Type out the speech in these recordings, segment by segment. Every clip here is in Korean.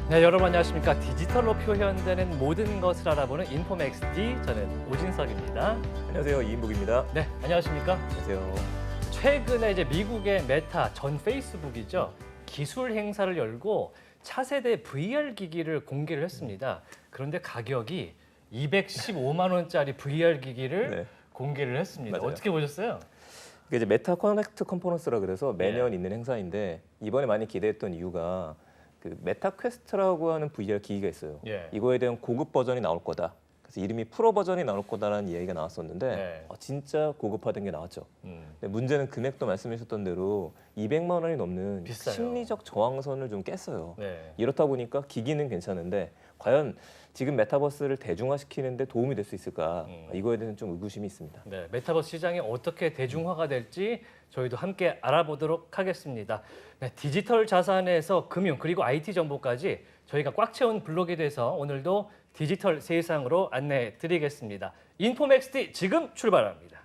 네, 여러분 안녕하십니까. 디지털로 표현되는 모든 것을 알아보는 인포맥스D, 저는 오진석입니다. 안녕하세요. 이인복입니다. 네, 안녕하십니까. 안녕하세요. 최근에 이제 미국의 메타, 전 페이스북이죠. 기술 행사를 열고 차세대 VR 기기를 공개를 했습니다. 그런데 가격이 215만 원짜리 VR 기기를 네. 공개를 했습니다. 맞아요. 어떻게 보셨어요? 이게 이제 메타 커넥트 컨퍼런스라 그래서 매년 있는 행사인데 이번에 많이 기대했던 이유가 그 메타 퀘스트라고 하는 VR 기기가 있어요. 예. 이거에 대한 고급 버전이 나올 거다. 그래서 이름이 프로 버전이 나올 거다라는 이야기가 나왔었는데 네. 진짜 고급화된 게 나왔죠. 음. 근데 문제는 금액도 말씀하셨던 대로 200만 원이 넘는 비싸요. 심리적 저항선을 좀 깼어요. 네. 이렇다 보니까 기기는 괜찮은데 과연 지금 메타버스를 대중화시키는 데 도움이 될 수 있을까? 이거에 대해서는 좀 의구심이 있습니다. 네, 메타버스 시장이 어떻게 대중화가 될지 저희도 함께 알아보도록 하겠습니다. 네, 디지털 자산에서 금융 그리고 IT 정보까지 저희가 꽉 채운 블록에 대해서 오늘도 디지털 세상으로 안내해 드리겠습니다. 인포맥스D 지금 출발합니다.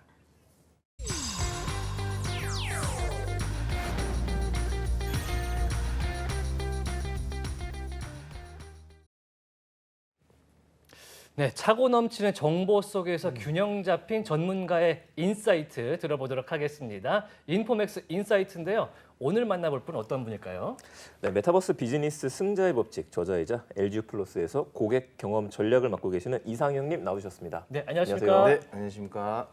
네, 차고 넘치는 정보 속에서 균형 잡힌 전문가의 인사이트 들어보도록 하겠습니다. 인포맥스 인사이트인데요. 오늘 만나볼 분은 어떤 분일까요? 네, 메타버스 비즈니스 승자의 법칙 저자이자 LG 플러스에서 고객 경험 전략을 맡고 계시는 이상형님 나오셨습니다. 네, 안녕하십니까? 안녕하세요. 네, 안녕하십니까.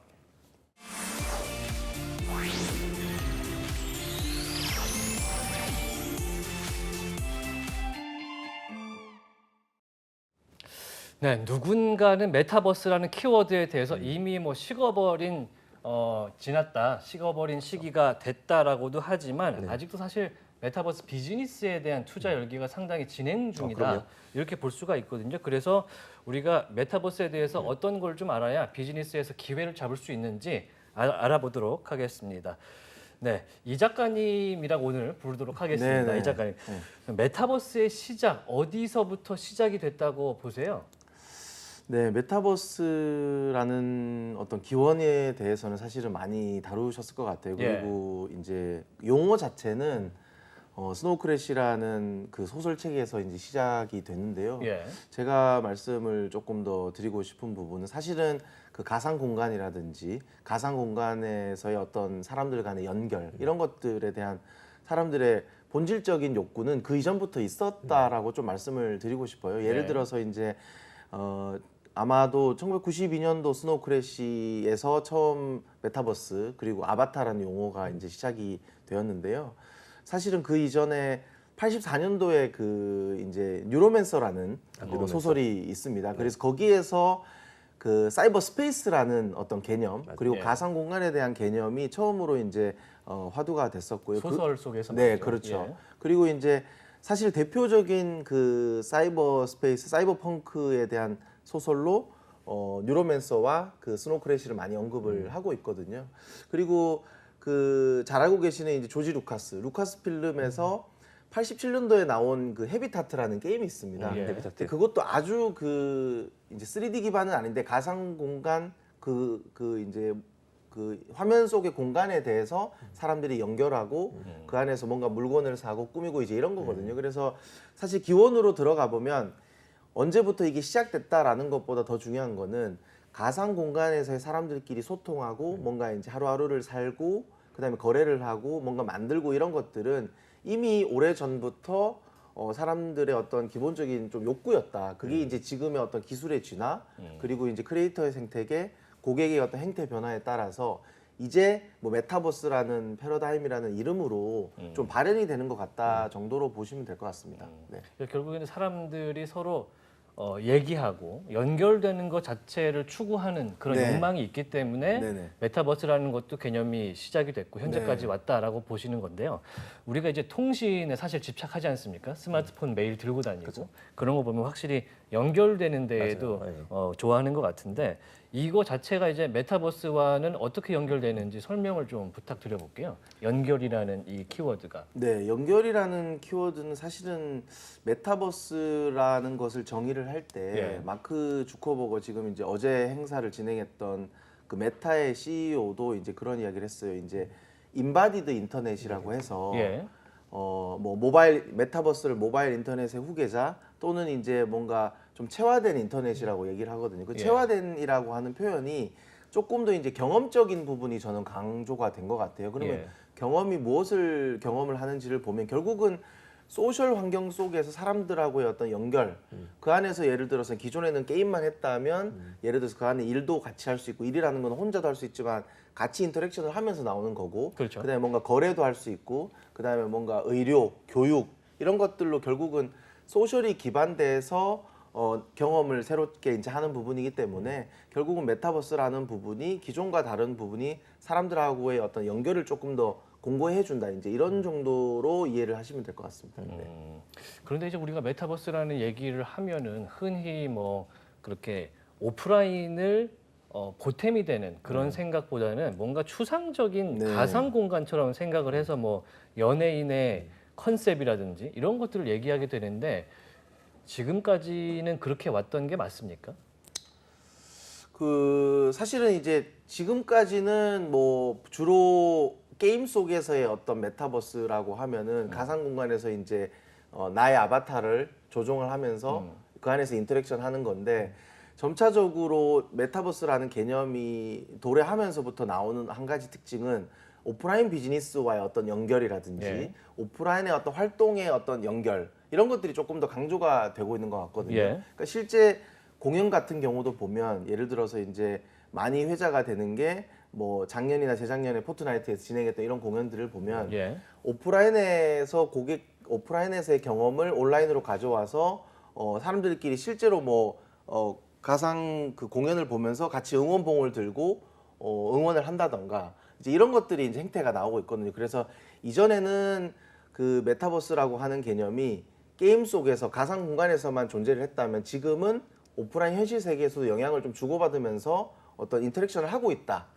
네, 누군가는 메타버스라는 키워드에 대해서 이미 뭐 식어버린 지났다, 식어버린 시기가 됐다라고도 하지만 네. 아직도 사실 메타버스 비즈니스에 대한 투자 열기가 상당히 진행 중이다. 그럼요. 이렇게 볼 수가 있거든요. 그래서 우리가 메타버스에 대해서 어떤 걸 좀 알아야 비즈니스에서 기회를 잡을 수 있는지 알아보도록 하겠습니다. 네, 이 작가님이라고 오늘 부르도록 하겠습니다. 네네. 이 작가님, 메타버스의 시작 어디서부터 시작이 됐다고 보세요? 네, 메타버스라는 어떤 기원에 대해서는 사실은 많이 다루셨을 것 같아요. 예. 그리고 이제 용어 자체는 스노우 크래시라는 그 소설책에서 이제 시작이 됐는데요. 예. 제가 말씀을 조금 더 드리고 싶은 부분은 사실은 그 가상 공간이라든지 가상 공간에서의 어떤 사람들 간의 연결 이런 것들에 대한 사람들의 본질적인 욕구는 그 이전부터 있었다라고 좀 말씀을 드리고 싶어요. 예를 네. 들어서 이제 아마도 1992년도 스노우 크래시에서 처음 메타버스 그리고 아바타라는 용어가 이제 시작이 되었는데요. 사실은 그 이전에 84년도에 그 이제 뉴로맨서라는 뉴로맨서. 소설이 있습니다. 그래서 거기에서 그 사이버 스페이스라는 어떤 개념 그리고 예. 가상 공간에 대한 개념이 처음으로 이제 화두가 됐었고요. 소설 속에서 네, 말이죠. 그렇죠. 예. 그리고 이제 사실 대표적인 그 사이버 스페이스, 사이버 펑크에 대한 소설로 뉴로맨서와 그 스노우 크래시를 많이 언급을 하고 있거든요. 그리고 그 잘 알고 계시는 이제 조지 루카스 필름에서 87년도에 나온 그 헤비타트라는 게임이 있습니다. 예. 헤비타트. 근데 그것도 아주 그 이제 3D 기반은 아닌데 가상 공간 그 이제 그 화면 속의 공간에 대해서 사람들이 연결하고 그 안에서 뭔가 물건을 사고 꾸미고 이제 이런 거거든요. 그래서 사실 기원으로 들어가 보면 언제부터 이게 시작됐다라는 것보다 더 중요한 거는 가상 공간에서의 사람들끼리 소통하고 뭔가 이제 하루하루를 살고 그다음에 거래를 하고 뭔가 만들고 이런 것들은 이미 오래 전부터 사람들의 어떤 기본적인 좀 욕구였다. 그게 이제 지금의 어떤 기술의 진화 그리고 이제 크리에이터의 생태계 고객의 어떤 행태 변화에 따라서 이제 뭐 메타버스라는 패러다임이라는 이름으로 좀 발현이 되는 것 같다 정도로 보시면 될 것 같습니다. 네. 결국에는 사람들이 서로 얘기하고 연결되는 것 자체를 추구하는 그런 네. 욕망이 있기 때문에 네네. 메타버스라는 것도 개념이 시작이 됐고 현재까지 네. 왔다라고 보시는 건데요. 우리가 이제 통신에 사실 집착하지 않습니까? 스마트폰 매일 들고 다니고 그런 거 보면 확실히 연결되는 데에도 맞아요. 좋아하는 것 같은데 이거 자체가 이제 메타버스와는 어떻게 연결되는지 설명을 좀 부탁드려볼게요. 연결이라는 이 키워드가. 네, 연결이라는 키워드는 사실은 메타버스라는 것을 정의를 할 때 예. 마크 주커버거 지금 이제 어제 행사를 진행했던 그 메타의 CEO도 이제 그런 이야기를 했어요. 이제 인바디드 인터넷이라고 해서 예. 뭐 모바일 메타버스를 모바일 인터넷의 후계자 또는 이제 뭔가 좀 체화된 인터넷이라고 얘기를 하거든요. 그 예. 체화된이라고 하는 표현이 조금 더 이제 경험적인 부분이 저는 강조가 된 것 같아요. 그러면 예. 경험이 무엇을 경험을 하는지를 보면 결국은 소셜 환경 속에서 사람들하고의 어떤 연결 그 안에서 예를 들어서 기존에는 게임만 했다면 예를 들어서 그 안에 일도 같이 할 수 있고 일이라는 건 혼자도 할 수 있지만 같이 인터랙션을 하면서 나오는 거고 그렇죠. 그다음에 뭔가 거래도 할 수 있고 그다음에 뭔가 의료, 교육 이런 것들로 결국은 소셜이 기반돼서 경험을 새롭게 이제 하는 부분이기 때문에 결국은 메타버스라는 부분이 기존과 다른 부분이 사람들하고의 어떤 연결을 조금 더 공고해 준다 이제 이런 정도로 이해를 하시면 될 것 같습니다. 네. 그런데 이제 우리가 메타버스라는 얘기를 하면은 흔히 뭐 그렇게 오프라인을 보탬이 되는 그런 생각보다는 뭔가 추상적인 네. 가상 공간처럼 생각을 해서 뭐 연예인의 컨셉이라든지 이런 것들을 얘기하게 되는데 지금까지는 그렇게 왔던 게 맞습니까? 그 사실은 이제 지금까지는 뭐 주로 게임 속에서의 어떤 메타버스라고 하면은 가상 공간에서 이제 나의 아바타를 조종을 하면서 그 안에서 인터랙션 하는 건데 점차적으로 메타버스라는 개념이 도래하면서부터 나오는 한 가지 특징은 오프라인 비즈니스와의 어떤 연결이라든지 예. 오프라인의 어떤 활동의 어떤 연결 이런 것들이 조금 더 강조가 되고 있는 것 같거든요. 예. 그러니까 실제 공연 같은 경우도 보면 예를 들어서 이제 많이 회자가 되는 게 뭐 작년이나 재작년에 포트나이트에서 진행했던 이런 공연들을 보면 예. 오프라인에서의 경험을 온라인으로 가져와서 사람들끼리 실제로 뭐 가상 그 공연을 보면서 같이 응원봉을 들고 응원을 한다던가 이제 이런 것들이 이제 행태가 나오고 있거든요. 그래서 이전에는 그 메타버스라고 하는 개념이 게임 속에서 가상 공간에서만 존재를 했다면 지금은 오프라인 현실 세계에서도 영향을 좀 주고받으면서 어떤 인터랙션을 하고 있다.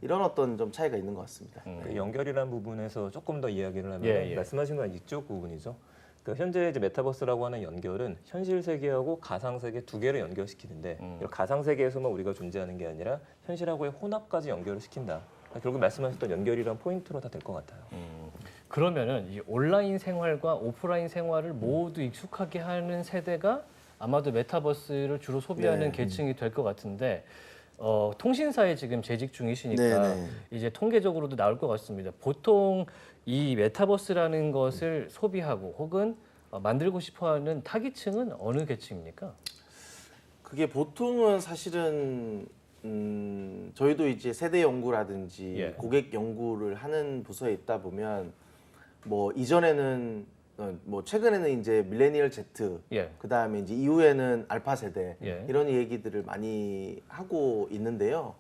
이런 어떤 좀 차이가 있는 것 같습니다. 그 연결이라는 부분에서 조금 더 이야기를 하면 예, 예. 말씀하신 건 이쪽 부분이죠. 그 현재 이제 메타버스라고 하는 연결은 현실 세계하고 가상 세계 두 개를 연결시키는데 이런 가상 세계에서만 우리가 존재하는 게 아니라 현실하고의 혼합까지 연결을 시킨다. 결국 말씀하셨던 연결이란 포인트로 다 될 것 같아요. 그러면은 이 온라인 생활과 오프라인 생활을 모두 익숙하게 하는 세대가 아마도 메타버스를 주로 소비하는 네. 계층이 될 것 같은데 통신사에 지금 재직 중이시니까 네, 네. 이제 통계적으로도 나올 것 같습니다. 보통 이 메타버스라는 것을 소비하고 혹은 만들고 싶어하는 타깃층은 어느 계층입니까? 그게 보통은 사실은 저희도 이제 세대 연구라든지 예. 고객 연구를 하는 부서에 있다 보면 뭐 이전에는 뭐 최근에는 이제 밀레니얼 Z 예. 그다음에 이제 이후에는 알파 세대 예. 이런 얘기들을 많이 하고 있는데요.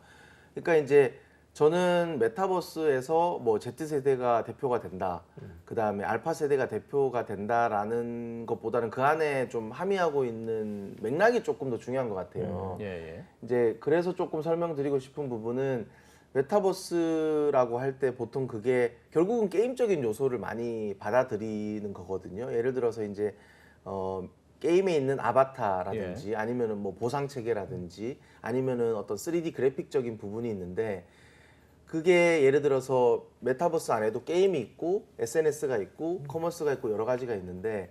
그러니까 이제 저는 메타버스에서 뭐 Z세대가 대표가 된다. 그다음에 알파 세대가 대표가 된다라는 것보다는 그 안에 좀 함의하고 있는 맥락이 조금 더 중요한 것 같아요. 예, 예. 이제 그래서 조금 설명드리고 싶은 부분은 메타버스라고 할 때 보통 그게 결국은 게임적인 요소를 많이 받아들이는 거거든요. 예를 들어서 이제 게임에 있는 아바타라든지 아니면은 뭐 보상 체계라든지 아니면은 어떤 3D 그래픽적인 부분이 있는데 그게 예를 들어서 메타버스 안에도 게임이 있고 SNS가 있고 커머스가 있고 여러 가지가 있는데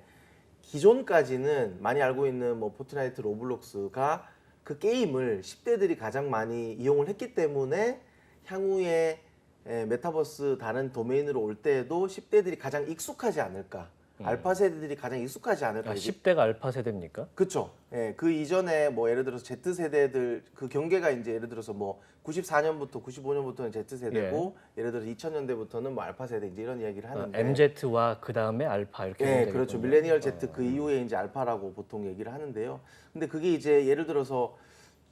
기존까지는 많이 알고 있는 뭐 포트나이트, 로블록스가 그 게임을 10대들이 가장 많이 이용을 했기 때문에 향후에 메타버스 다른 도메인으로 올 때에도 10대들이 가장 익숙하지 않을까. 알파 세대들이 가장 익숙하지 않을까. 10대가 알파 세대입니까? 그렇죠. 예, 그 이전에 뭐 예를 들어서 Z 세대들 그 경계가 이제 예를 들어서 뭐 94년부터 95년부터는 Z 세대고 예를 들어서 2000년대부터는 뭐 알파 세대 이제 이런 이야기를 하는데 MZ와 그 다음에 알파 이렇게 예, 되겠군요. 그렇죠. 밀레니얼 Z 그 이후에 이제 알파라고 보통 얘기를 하는데요. 근데 그게 이제 예를 들어서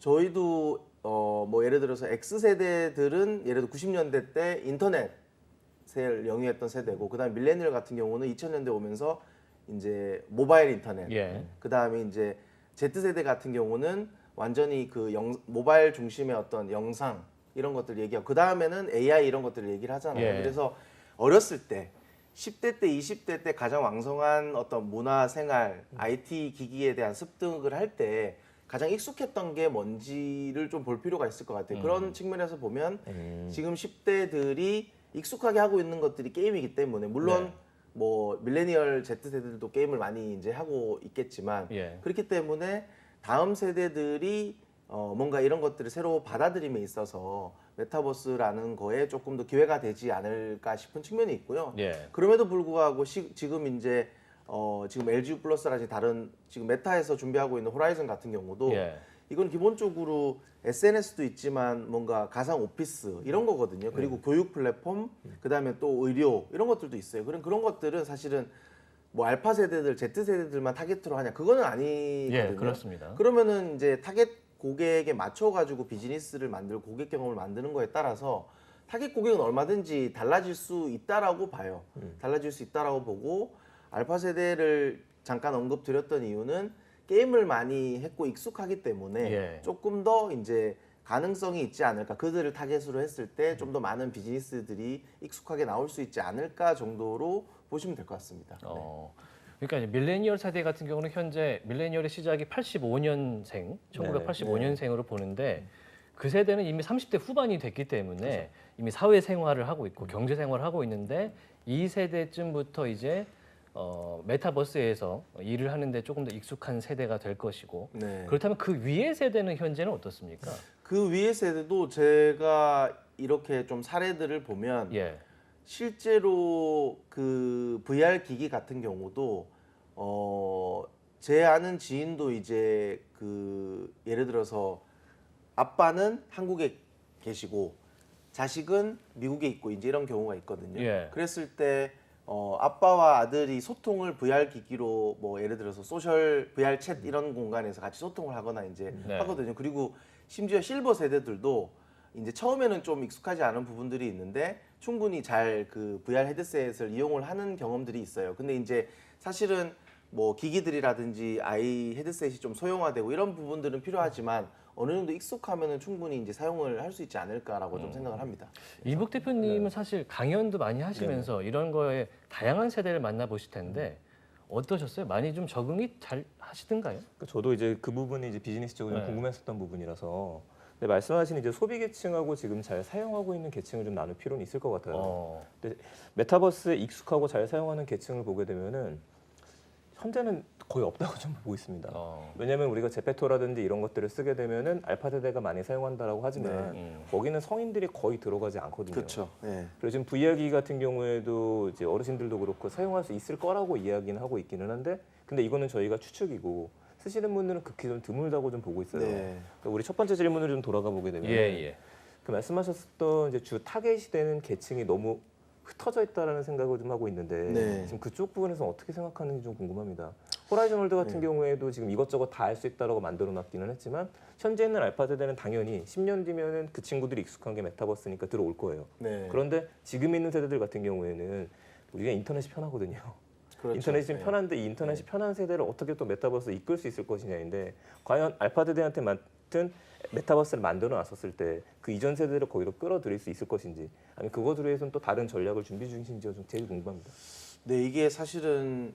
저희도 뭐 예를 들어서 X 세대들은 예를 들어 90년대 때 인터넷을 영위했던 세대고 그다음에 밀레니얼 같은 경우는 2000년대 오면서 이제 모바일 인터넷. 예. 그다음에 이제 Z 세대 같은 경우는 완전히 그 모바일 중심의 어떤 영상 이런 것들 얘기하고 그다음에는 AI 이런 것들을 얘기를 하잖아요. 예. 그래서 어렸을 때 10대 때, 20대 때 가장 왕성한 어떤 문화 생활, IT 기기에 대한 습득을 할 때 가장 익숙했던 게 뭔지를 좀 볼 필요가 있을 것 같아요. 그런 측면에서 보면 지금 10대들이 익숙하게 하고 있는 것들이 게임이기 때문에 물론 뭐 밀레니얼 Z세대들도 게임을 많이 이제 하고 있겠지만 예. 그렇기 때문에 다음 세대들이 뭔가 이런 것들을 새로 받아들임에 있어서 메타버스라는 거에 조금 더 기회가 되지 않을까 싶은 측면이 있고요. 예. 그럼에도 불구하고 지금 이제 지금 LG 플러스라든지 다른 지금 메타에서 준비하고 있는 호라이즌 같은 경우도 예. 이건 기본적으로 SNS도 있지만 뭔가 가상 오피스 이런 거거든요. 그리고 교육 플랫폼, 그다음에 또 의료 이런 것들도 있어요. 그런 것들은 사실은 뭐 알파 세대들, Z 세대들만 타겟으로 하냐 그거는 아니거든요. 예, 그렇습니다. 그러면은 이제 타겟 고객에 맞춰 가지고 비즈니스를 만들고 고객 경험을 만드는 거에 따라서 타겟 고객은 얼마든지 달라질 수 있다라고 봐요. 달라질 수 있다라고 보고 알파 세대를 잠깐 언급드렸던 이유는 게임을 많이 했고 익숙하기 때문에 예. 조금 더 이제 가능성이 있지 않을까. 그들을 타겟으로 했을 때 좀 더 많은 비즈니스들이 익숙하게 나올 수 있지 않을까 정도로 보시면 될 것 같습니다. 그러니까 이제 밀레니얼 세대 같은 경우는 현재 밀레니얼의 시작이 85년생, 1985년생으로 보는데 그 세대는 이미 30대 후반이 됐기 때문에 이미 사회 생활을 하고 있고 경제 생활을 하고 있는데 이 세대쯤부터 이제 메타버스에서 일을 하는데 조금 더 익숙한 세대가 될 것이고 네. 그렇다면 그 위의 세대는 현재는 어떻습니까? 그 위의 세대도 제가 이렇게 좀 사례들을 보면 예, 실제로 그 VR 기기 같은 경우도 제 아는 지인도 이제 그 예를 들어서 아빠는 한국에 계시고 자식은 미국에 있고 이제 이런 경우가 있거든요. 예. 그랬을 때 아빠와 아들이 소통을 VR 기기로 뭐 예를 들어서 소셜 VR 챗 이런 공간에서 같이 소통을 하거나 이제 네. 하거든요. 그리고 심지어 실버 세대들도 이제 처음에는 좀 익숙하지 않은 부분들이 있는데 충분히 잘 그 VR 헤드셋을 이용을 하는 경험들이 있어요. 근데 이제 사실은 뭐 기기들이라든지 아이 헤드셋이 좀 소형화되고 이런 부분들은 필요하지만 어느 정도 익숙하면은 충분히 이제 사용을 할 수 있지 않을까라고 좀 생각을 합니다. 이북 대표님은 사실 강연도 많이 하시면서 이런 거에 다양한 세대를 만나보실 텐데 어떠셨어요? 많이 좀 적응이 잘 하시던가요? 그러니까 저도 이제 그 부분이 이제 비즈니스적으로 좀 네. 궁금했었던 부분이라서. 근데 말씀하신 이제 소비 계층하고 지금 잘 사용하고 있는 계층을 좀 나눌 필요는 있을 것 같아요. 근데 메타버스에 익숙하고 잘 사용하는 계층을 보게 되면은 현재는 거의 없다고 좀 보고 있습니다. 왜냐하면 우리가 제페토라든지 이런 것들을 쓰게 되면은 알파 세대가 많이 사용한다라고 하지만 거기는 성인들이 거의 들어가지 않거든요. 그렇죠. 네. 그리고 지금 VR기 같은 경우에도 이제 어르신들도 그렇고 사용할 수 있을 거라고 이야기는 하고 있기는 한데, 근데 이거는 저희가 추측이고 쓰시는 분들은 극히 좀 드물다고 좀 보고 있어요. 네. 그러니까 우리 첫 번째 질문으로 좀 돌아가 보게 되면 그 말씀하셨던 이제 주 타겟이 되는 계층이 너무 흩어져 있다라는 생각을 좀 하고 있는데 네. 지금 그쪽 부분에서 어떻게 생각하는지 좀 궁금합니다. 호라이즌 월드 같은 경우에도 지금 이것저것 다 할 수 있다라고 만들어 놨기는 했지만 현재 있는 알파 세대는 당연히 10년 뒤면은 그 친구들이 익숙한 게 메타버스니까 들어올 거예요. 네. 그런데 지금 있는 세대들 같은 경우에는 우리가 인터넷이 편하거든요. 그렇죠. 인터넷이 좀 네. 편한데 이 인터넷이 편한 세대를 어떻게 또 메타버스에 이끌 수 있을 것이냐인데 과연 알파 세대한테 맡은 메타버스를 만들어 놨었을 때 그 이전 세대를 거기로 끌어들일 수 있을 것인지 아니면 그것으로 해서는 또 다른 전략을 준비 중이신지가 좀 제일 궁금합니다. 네, 이게 사실은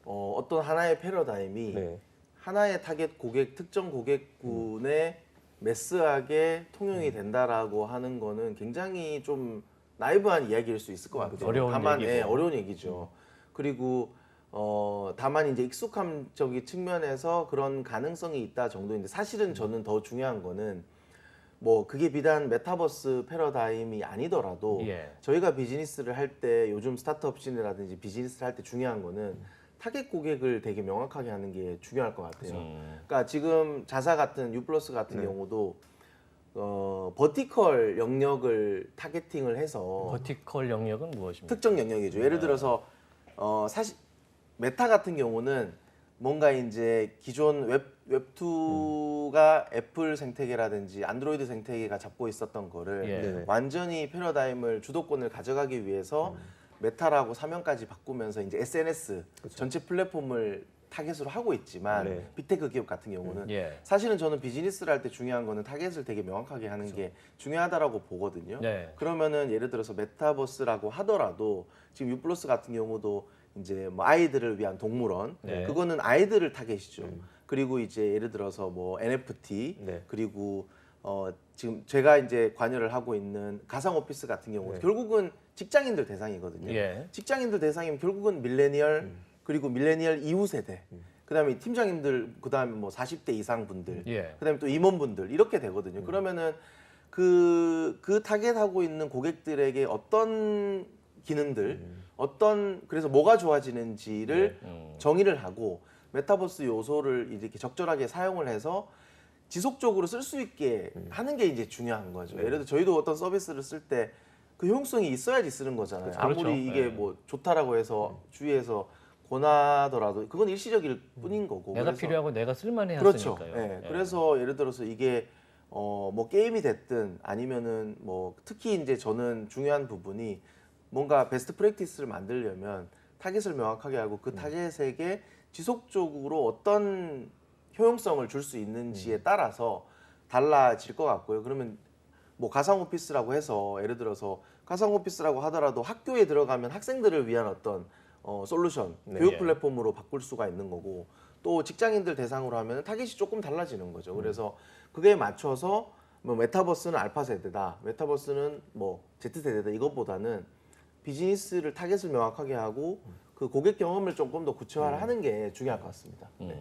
어떤 하나의 패러다임이 네. 하나의 타겟 고객 특정 고객군에 매스하게 통용이 된다라고 하는 거는 굉장히 좀 나이브한 이야기일 수 있을 것 같아요. 어려운 다만 얘기고. 어려운 얘기죠. 그리고 다만 이제 익숙함적인 측면에서 그런 가능성이 있다 정도인데 사실은 저는 더 중요한 거는 뭐 그게 비단 메타버스 패러다임이 아니더라도 예. 저희가 비즈니스를 할 때 요즘 스타트업 씬이라든지 비즈니스를 할 때 중요한 거는 타겟 고객을 되게 명확하게 하는 게 중요할 것 같아요. 그러니까 지금 자사 같은 유플러스 같은 경우도 버티컬 영역을 타겟팅을 해서 버티컬 영역은 무엇입니까? 특정 영역이죠. 예를 들어서 사실 메타 같은 경우는 뭔가 이제 기존 웹2가 애플 생태계라든지 안드로이드 생태계가 잡고 있었던 거를 예. 네. 완전히 패러다임을 주도권을 가져가기 위해서 메타라고 사명까지 바꾸면서 이제 SNS 전체 플랫폼을 타겟으로 하고 있지만 네. 빅테크 기업 같은 경우는 예. 사실은 저는 비즈니스를 할 때 중요한 거는 타겟을 되게 명확하게 하는 게 중요하다라고 보거든요. 네. 그러면은 예를 들어서 메타버스라고 하더라도 지금 유플러스 같은 경우도 이제 뭐 아이들을 위한 동물원 네. 그거는 아이들을 타겟이죠. 그리고 이제 예를 들어서 뭐 NFT 네. 그리고 지금 제가 이제 관여를 하고 있는 가상 오피스 같은 경우 네. 결국은 직장인들 대상이거든요. 예. 직장인들 대상이면 결국은 밀레니얼 그리고 밀레니얼 이후 세대, 그다음에 팀장님들, 그다음에 뭐 40대 이상 분들, 예. 그다음에 또 임원분들 이렇게 되거든요. 그러면은 그 타겟하고 있는 고객들에게 어떤 기능들, 어떤 그래서 뭐가 좋아지는지를 정의를 하고 메타버스 요소를 이렇게 적절하게 사용을 해서 지속적으로 쓸 수 있게 하는 게 이제 중요한 거죠. 예를 들어 저희도 어떤 서비스를 쓸 때 그 효용성이 있어야지 쓰는 거잖아요. 그렇죠. 아무리 이게 네. 뭐 좋다라고 해서 주위에서 권하더라도 그건 일시적일 뿐인 거고. 내가 그래서 필요하고 내가 쓸만해야 그렇죠. 하니까요. 예. 그래서 예를 들어서 이게 뭐 게임이 됐든 아니면은 뭐 특히 이제 저는 중요한 부분이 뭔가 베스트 프랙티스를 만들려면 타겟을 명확하게 하고 그 타겟에게 지속적으로 어떤 효용성을 줄 수 있는지에 따라서 달라질 것 같고요. 그러면 뭐 가상 오피스라고 해서 예를 들어서 가상 오피스라고 하더라도 학교에 들어가면 학생들을 위한 어떤 솔루션, 네. 교육 플랫폼으로 바꿀 수가 있는 거고, 또 직장인들 대상으로 하면 타겟이 조금 달라지는 거죠. 그래서 그게 맞춰서 뭐 메타버스는 알파 세대다, 메타버스는 뭐 Z 세대다 이것보다는 비즈니스를 타겟을 명확하게 하고 그 고객 경험을 조금 더 구체화하는 게 중요할 것 같습니다. 네,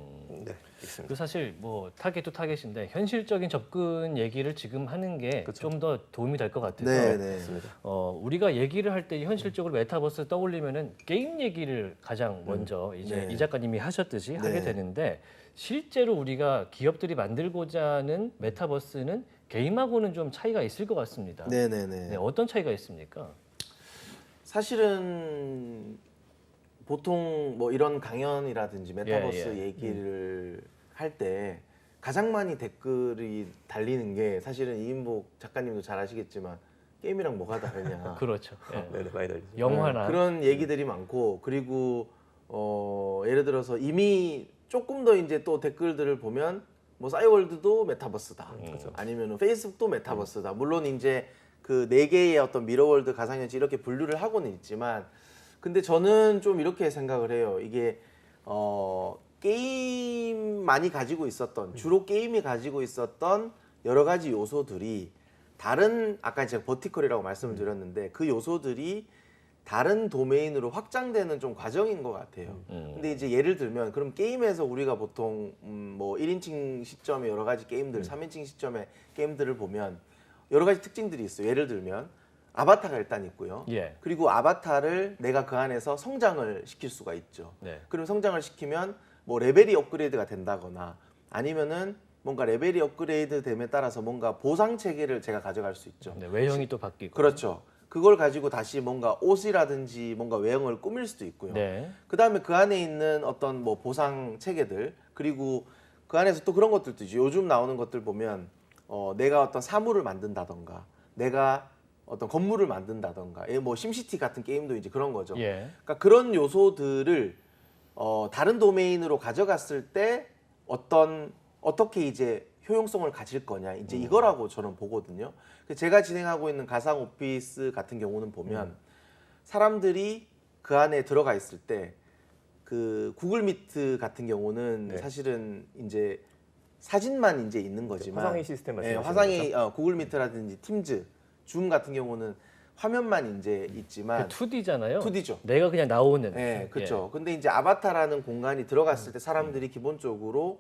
있습니다. 그 사실 뭐 타겟도 타겟인데 현실적인 접근 얘기를 지금 하는 게 좀 더 도움이 될 것 같아서 네. 우리가 얘기를 할 때 현실적으로 메타버스 떠올리면은 게임 얘기를 가장 먼저 이제 네. 이 작가님이 하셨듯이 하게 네. 되는데 실제로 우리가 기업들이 만들고자 하는 메타버스는 게임하고는 좀 차이가 있을 것 같습니다. 네네네. 네, 어떤 차이가 있습니까? 사실은 보통 뭐 이런 강연이라든지 메타버스 예. 얘기를 할 때 가장 많이 댓글이 달리는 게 사실은 이인복 작가님도 잘 아시겠지만 게임이랑 뭐가 다르냐. 그렇죠. 예. 네, 많이 달리죠. 영화나 그런 얘기들이 많고, 그리고 예를 들어서 이미 조금 더 이제 또 댓글들을 보면 뭐 싸이월드도 메타버스다. 아니면 페이스북도 메타버스다. 물론 이제 그 네 개의 어떤 미러월드 가상현실 이렇게 분류를 하고는 있지만, 근데 저는 좀 이렇게 생각을 해요. 이게 게임만이 가지고 있었던, 주로 게임이 가지고 있었던 여러 가지 요소들이 다른, 아까 제가 버티컬이라고 말씀을 드렸는데 그 요소들이 다른 도메인으로 확장되는 좀 과정인 것 같아요. 근데 이제 예를 들면 그럼 게임에서 우리가 보통 뭐 1인칭 시점의 여러 가지 게임들, 3인칭 시점의 게임들을 보면 여러 가지 특징들이 있어요. 예를 들면 아바타가 일단 있고요. 예. 그리고 아바타를 내가 그 안에서 성장을 시킬 수가 있죠. 네. 그럼 성장을 시키면 뭐 레벨이 업그레이드가 된다거나 아니면은 뭔가 레벨이 업그레이드 됨에 따라서 뭔가 보상 체계를 제가 가져갈 수 있죠. 네, 외형이 또 바뀌고. 그렇죠. 그걸 가지고 다시 뭔가 옷이라든지 뭔가 외형을 꾸밀 수도 있고요. 네. 그다음에 그 안에 있는 어떤 뭐 보상 체계들, 그리고 그 안에서 또 그런 것들도 있죠. 요즘 나오는 것들 보면 내가 어떤 사물을 만든다던가, 내가 어떤 건물을 만든다던가, 뭐 심시티 같은 게임도 이제 그런 거죠. 예. 그러니까 그런 요소들을 다른 도메인으로 가져갔을 때 어떻게 이제 효용성을 가질 거냐, 이제 이거라고 저는 보거든요. 제가 진행하고 있는 가상 오피스 같은 경우는 보면 사람들이 그 안에 들어가 있을 때 그 구글 미트 같은 경우는 네. 사실은 이제 사진만 이제 있는 거지만 화상의 시스템 말씀하시는 화상의 구글 미트라든지 팀즈, 줌 같은 경우는 화면만 이제 있지만 2D잖아요. 2D죠. 내가 그냥 나오는. 네, 그렇죠. 근데 이제 아바타라는 공간이 들어갔을 때 사람들이 기본적으로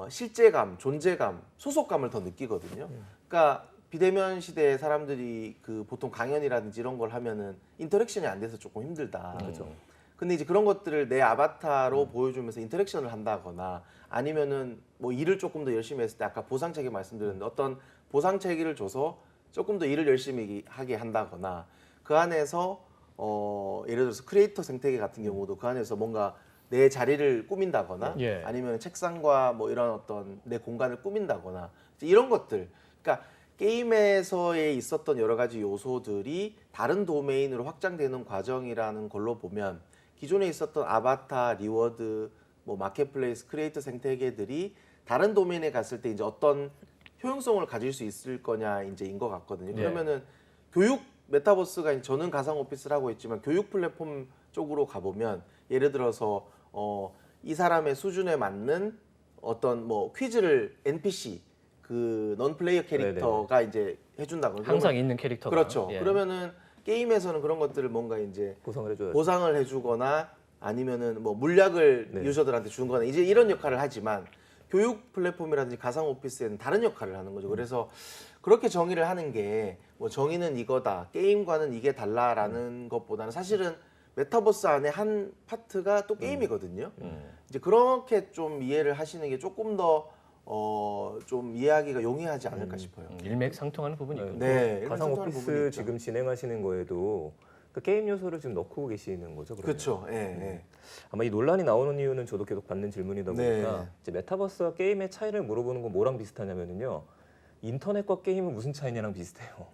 실제감, 존재감, 소속감을 더 느끼거든요. 그러니까 비대면 시대에 사람들이 그 보통 강연이라든지 이런 걸 하면은 인터랙션이 안 돼서 조금 힘들다. 그렇죠. 근데 이제 그런 것들을 내 아바타로 보여주면서 인터랙션을 한다거나 아니면은 뭐 일을 조금 더 열심히 했을 때 아까 보상 체계 말씀드렸는데 어떤 보상 체계를 줘서 조금 더 일을 열심히 하게 한다거나 그 안에서 예를 들어서 크리에이터 생태계 같은 경우도 그 안에서 뭔가 내 자리를 꾸민다거나 예. 아니면 책상과 뭐 이런 어떤 내 공간을 꾸민다거나 이제 이런 것들, 그러니까 게임에서의 있었던 여러 가지 요소들이 다른 도메인으로 확장되는 과정이라는 걸로 보면 기존에 있었던 아바타, 리워드, 뭐 마켓플레이스, 크리에이터 생태계들이 다른 도메인에 갔을 때 이제 어떤 효용성을 가질 수 있을 거냐 이제인 것 같거든요. 네. 그러면은 교육 메타버스가 저는 가상 오피스를 하고 있지만 교육 플랫폼 쪽으로 가보면 예를 들어서 이 사람의 수준에 맞는 어떤 뭐 퀴즈를 NPC 그 넌 플레이어 캐릭터가 이제 해준다거나 항상 있는 캐릭터가. 그렇죠. 예. 그러면은 게임에서는 그런 것들을 뭔가 이제 보상을 해줘야죠. 보상을 해주거나 아니면은 뭐 물약을 네. 유저들한테 주는 거나 이제 이런 역할을 하지만 교육 플랫폼이라든지 가상 오피스에는 다른 역할을 하는 거죠. 그래서 그렇게 정의를 하는 게 뭐 정의는 이거다, 게임과는 이게 달라라는 것보다는 사실은 메타버스 안에 한 파트가 또 게임이거든요. 이제 그렇게 좀 이해를 하시는 게 조금 더 좀 이해하기가 용이하지 않을까 싶어요. 일맥상통하는 부분이 있군요. 네, 가상 일맥상통하는 부분이 오피스 있죠. 지금 진행하시는 거에도 그 게임 요소를 지금 넣고 계시는 거죠? 그러면? 그렇죠. 예, 예. 아마 이 논란이 나오는 이유는 저도 계속 받는 질문이다 보니까 네. 이제 메타버스와 게임의 차이를 물어보는 건 뭐랑 비슷하냐면요. 인터넷과 게임은 무슨 차이냐랑 비슷해요.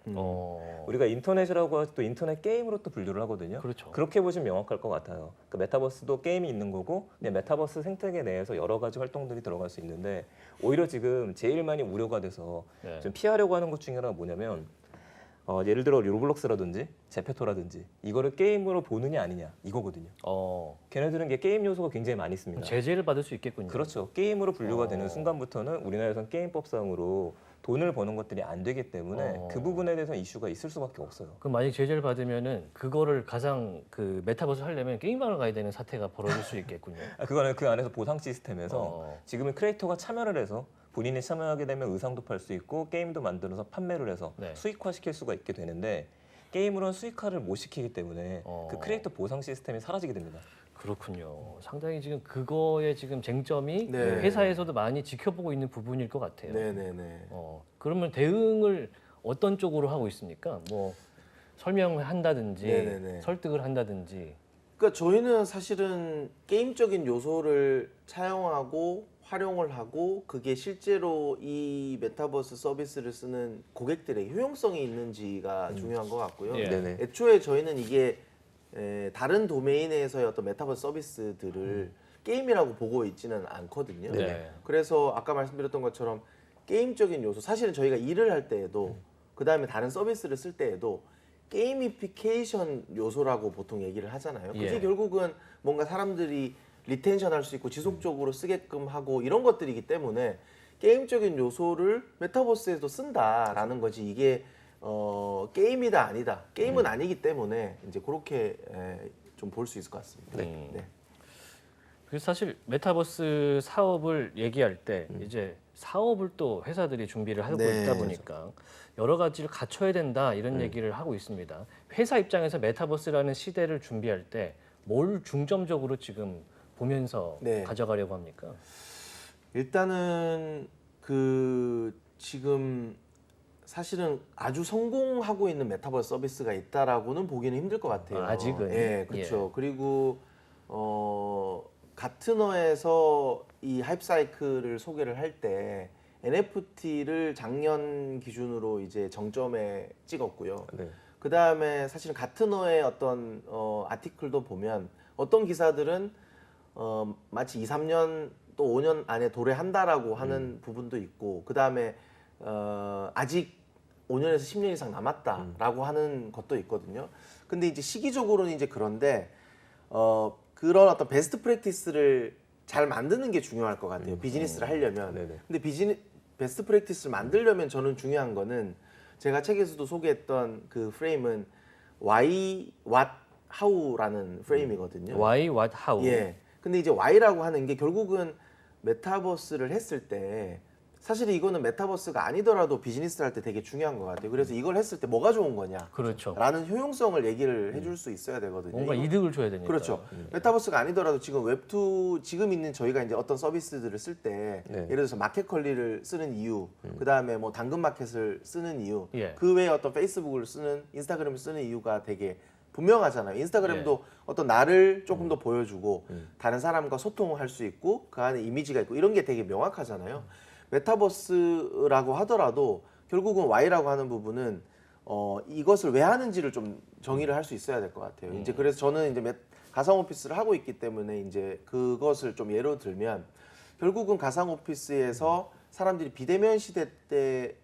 우리가 인터넷이라고 해서 또 인터넷 게임으로 또 분류를 하거든요. 그렇죠. 그렇게 보시면 명확할 것 같아요. 그 메타버스도 게임이 있는 거고, 근데 메타버스 생태계 내에서 여러 가지 활동들이 들어갈 수 있는데 오히려 지금 제일 많이 우려가 돼서 네. 좀 피하려고 하는 것 중에 하나가 뭐냐면 예를 들어 로블록스라든지 제페토라든지 이거를 게임으로 보느냐 아니냐 이거거든요. 걔네들은 이게 게임 요소가 굉장히 많이 있습니다. 제재를 받을 수 있겠군요. 그렇죠. 게임으로 분류가 되는 순간부터는 우리나라에서는 게임법상으로 돈을 버는 것들이 안 되기 때문에 그 부분에 대해서 이슈가 있을 수밖에 없어요. 그럼 만약 제재를 받으면은 그거를 가상 그 메타버스 하려면 게임방을 가야 되는 사태가 벌어질 수 있겠군요. 그거는 그 안에서 보상 시스템에서 어. 지금은 크리에이터가 참여를 해서 본인이 참여하게 되면 의상도 팔 수 있고 게임도 만들어서 판매를 해서 네. 수익화시킬 수가 있게 되는데 게임으로는 수익화를 못 시키기 때문에 그 크리에이터 보상 시스템이 사라지게 됩니다. 그렇군요. 상당히 지금 그거에 지금 쟁점이 네. 회사에서도 많이 지켜보고 있는 부분일 것 같아요. 네네네. 그러면 대응을 어떤 쪽으로 하고 있습니까? 뭐 설명을 한다든지 네네네. 설득을 한다든지. 그러니까 저희는 사실은 게임적인 요소를 차용하고 활용을 하고 그게 실제로 이 메타버스 서비스를 쓰는 고객들에게 효용성이 있는지가 중요한 것 같고요. 예. 네네. 애초에 저희는 이게 다른 도메인에서의 어떤 메타버스 서비스들을 게임이라고 보고 있지는 않거든요. 네. 그래서 아까 말씀드렸던 것처럼 게임적인 요소, 사실은 저희가 일을 할 때에도 그 다음에 다른 서비스를 쓸 때에도 게이미피케이션 요소라고 보통 얘기를 하잖아요. 그게 예. 결국은 뭔가 사람들이 리텐션 할 수 있고 지속적으로 쓰게끔 하고 이런 것들이기 때문에 게임적인 요소를 메타버스에도 쓴다라는 거지 이게 게임이다 아니다. 게임은 아니기 때문에 이제 그렇게 좀 볼 수 있을 것 같습니다. 네. 그래서 사실 메타버스 사업을 얘기할 때 이제 사업을 또 회사들이 준비를 하고 네. 있다 보니까 여러 가지를 갖춰야 된다 이런 얘기를 하고 있습니다. 회사 입장에서 메타버스라는 시대를 준비할 때 뭘 중점적으로 지금 보면서 네. 가져가려고 합니까? 일단은 그 지금 사실은 아주 성공하고 있는 메타버스 서비스가 있다라고는 보기는 힘들 것 같아요. 아직은? 예, 그렇죠. 그리고 가트너에서 이 하이프 사이클을 소개를 할 때 NFT를 작년 기준으로 이제 정점에 찍었고요. 네. 그 다음에 사실은 가트너의 어떤 아티클도 보면 어떤 기사들은 마치 2, 3년 또 5년 안에 도래한다라고 하는 부분도 있고 그 다음에 아직 5년에서 10년 이상 남았다라고 하는 것도 있거든요. 근데 이제 시기적으로는 이제 그런데 그런 어떤 베스트 프랙티스를 잘 만드는 게 중요할 것 같아요. 비즈니스를 하려면. 네네. 근데 베스트 프랙티스를 만들려면 저는 중요한 거는 제가 책에서도 소개했던 그 프레임은 why, what, how라는 프레임이거든요. Why, what, how. 예. 근데 이제 why라고 하는 게 결국은 메타버스를 했을 때 사실 이거는 메타버스가 아니더라도 비즈니스를 할 때 되게 중요한 것 같아요. 그래서 이걸 했을 때 뭐가 좋은 거냐? 그렇죠. 라는 효용성을 얘기를 해줄 수 있어야 되거든요. 뭔가 이거- 이득을 줘야 되니까. 그렇죠. 메타버스가 아니더라도 지금 웹2 지금 있는 저희가 이제 어떤 서비스들을 쓸 때 네. 예를 들어서 마켓컬리를 쓰는 이유, 그 다음에 뭐 당근마켓을 쓰는 이유, 예. 그 외에 어떤 페이스북을 쓰는 인스타그램을 쓰는 이유가 되게 분명하잖아요. 인스타그램도 어떤 나를 조금 더 보여주고 다른 사람과 소통할 수 있고 그 안에 이미지가 있고 이런 게 되게 명확하잖아요. 메타버스라고 하더라도 결국은 Y라고 하는 부분은 이것을 왜 하는지를 좀 정의를 할 수 있어야 될 것 같아요. 이제 그래서 저는 이제 가상 오피스를 하고 있기 때문에 이제 그것을 좀 예로 들면 결국은 가상 오피스에서 사람들이 비대면 시대 때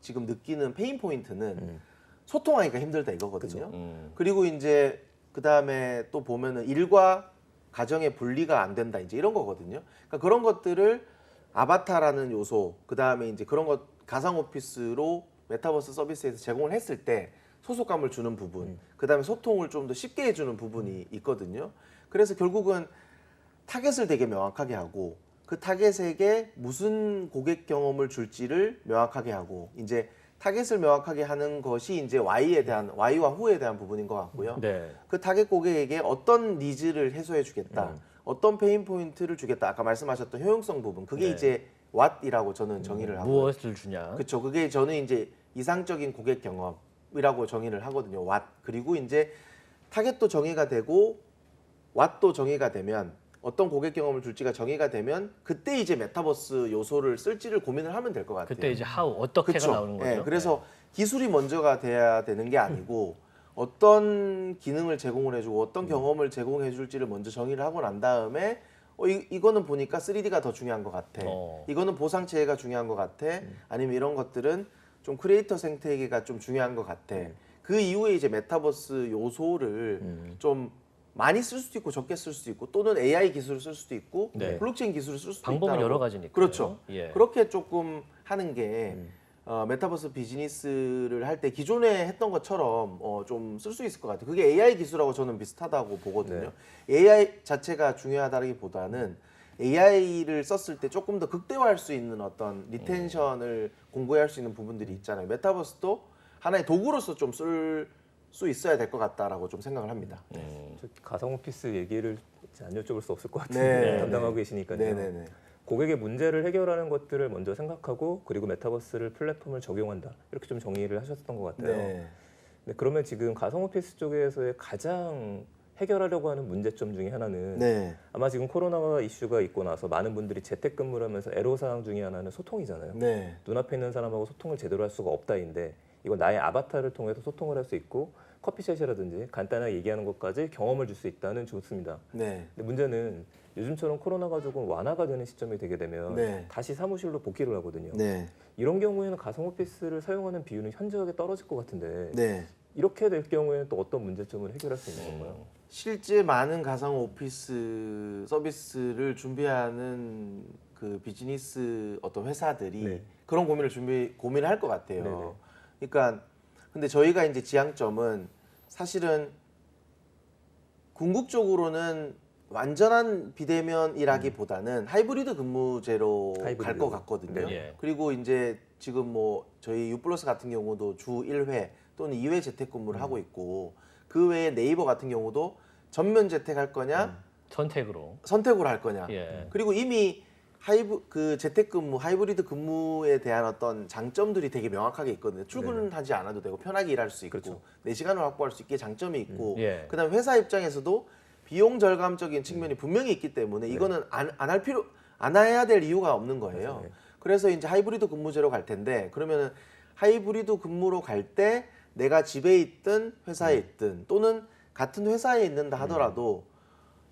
지금 느끼는 페인 포인트는 소통하기가 힘들다 이거거든요. 그리고 이제 그 다음에 또 보면은 일과 가정의 분리가 안 된다 이제 이런 거거든요. 그러니까 그런 것들을 아바타라는 요소, 그 다음에 이제 그런 것 가상 오피스로 메타버스 서비스에서 제공을 했을 때 소속감을 주는 부분, 그다음에 소통을 좀 더 쉽게 해주는 부분이 있거든요. 그래서 결국은 타겟을 되게 명확하게 하고 그 타겟에게 무슨 고객 경험을 줄지를 명확하게 하고 이제 타겟을 명확하게 하는 것이 이제 Y와 후에 대한 부분인 것 같고요. 네. 그 타겟 고객에게 어떤 니즈를 해소해 주겠다, 어떤 페인 포인트를 주겠다. 아까 말씀하셨던 효용성 부분, 그게 네. 이제 What이라고 저는 정의를 하고, 무엇을 주냐? 그렇죠. 그게 저는 이제 이상적인 고객 경험이라고 정의를 하거든요. What. 그리고 이제 타겟도 정의가 되고 What도 정의가 되면 어떤 고객 경험을 줄지가 정의가 되면 그때 이제 메타버스 요소를 쓸지를 고민을 하면 될 것 같아요. 그때 이제 how 어떻게가 그쵸? 나오는 거죠. 예, 그래서 기술이 먼저가 돼야 되는 게 아니고 어떤 기능을 제공을 해주고 어떤 경험을 제공해 줄지를 먼저 정의를 하고 난 다음에 이거는 보니까 3D가 더 중요한 것 같아. 이거는 보상체계가 중요한 것 같아. 아니면 이런 것들은 좀 크리에이터 생태계가 좀 중요한 것 같아. 그 이후에 이제 메타버스 요소를 좀 많이 쓸 수도 있고 적게 쓸 수도 있고 또는 AI 기술을 쓸 수도 있고 네. 블록체인 기술을 쓸 수도 방법은 있다라고. 여러 가지니까요. 그렇죠. 예. 그렇게 조금 하는 게 메타버스 비즈니스를 할 때 기존에 했던 것처럼 좀 쓸 수 있을 것 같아요. 그게 AI 기술하고 저는 비슷하다고 보거든요. AI 자체가 중요하다기보다는 AI를 썼을 때 조금 더 극대화할 수 있는 어떤 리텐션을 공고할 수 있는 부분들이 있잖아요. 메타버스도 하나의 도구로서 좀 쓸 수 있어야 될 것 같다라고 좀 생각을 합니다. 저 가상 오피스 얘기를 이제 안 여쭤볼 수 없을 것 네, 같은데 네. 담당하고 계시니까요. 네네네. 고객의 문제를 해결하는 것들을 먼저 생각하고 그리고 메타버스를 플랫폼을 적용한다. 이렇게 좀 정의를 하셨던 것 같아요. 네. 네, 그러면 지금 가상 오피스 쪽에서의 가장 해결하려고 하는 문제점 중에 하나는 네. 아마 지금 코로나 이슈가 있고 나서 많은 분들이 재택근무를 하면서 애로사항 중에 하나는 소통이잖아요. 네. 눈앞에 있는 사람하고 소통을 제대로 할 수가 없다인데 이건 나의 아바타를 통해서 소통을 할 수 있고 커피숍이라든지 간단하게 얘기하는 것까지 경험을 줄 수 있다는 좋습니다. 네. 근데 문제는 요즘처럼 코로나가 조금 완화가 되는 시점이 되게 되면 네. 다시 사무실로 복귀를 하거든요. 네. 이런 경우에는 가상 오피스를 사용하는 비율은 현저하게 떨어질 것 같은데 네. 이렇게 될 경우에는 또 어떤 문제점을 해결할 수 있는 건가요? 실제 많은 가상 오피스 서비스를 준비하는 그 비즈니스 어떤 회사들이 네. 그런 고민을 할 것 같아요. 네네. 그러니까 근데 저희가 이제 지향점은 사실은 궁극적으로는 완전한 비대면이라기보다는 하이브리드 근무제로 갈 하이브리드. 것 같거든요. 네. 그리고 이제 지금 뭐 저희 유플러스 같은 경우도 주 1회 또는 2회 재택근무를 하고 있고 그 외에 네이버 같은 경우도 전면 재택할 거냐 선택으로. 선택으로 할 거냐. 예. 그리고 이미 재택근무, 하이브리드 근무에 대한 어떤 장점들이 되게 명확하게 있거든요. 출근하지 않아도 되고 편하게 일할 수 있고 그렇죠. 내 시간을 확보할 수 있게 장점이 있고 예. 그다음에 회사 입장에서도 비용 절감적인 측면이 분명히 있기 때문에 이거는 안 해야 될 이유가 없는 거예요. 맞아요. 그래서 이제 하이브리드 근무제로 갈 텐데 그러면은 하이브리드 근무로 갈 때 내가 집에 있든 회사에 있든 또는 같은 회사에 있는다 하더라도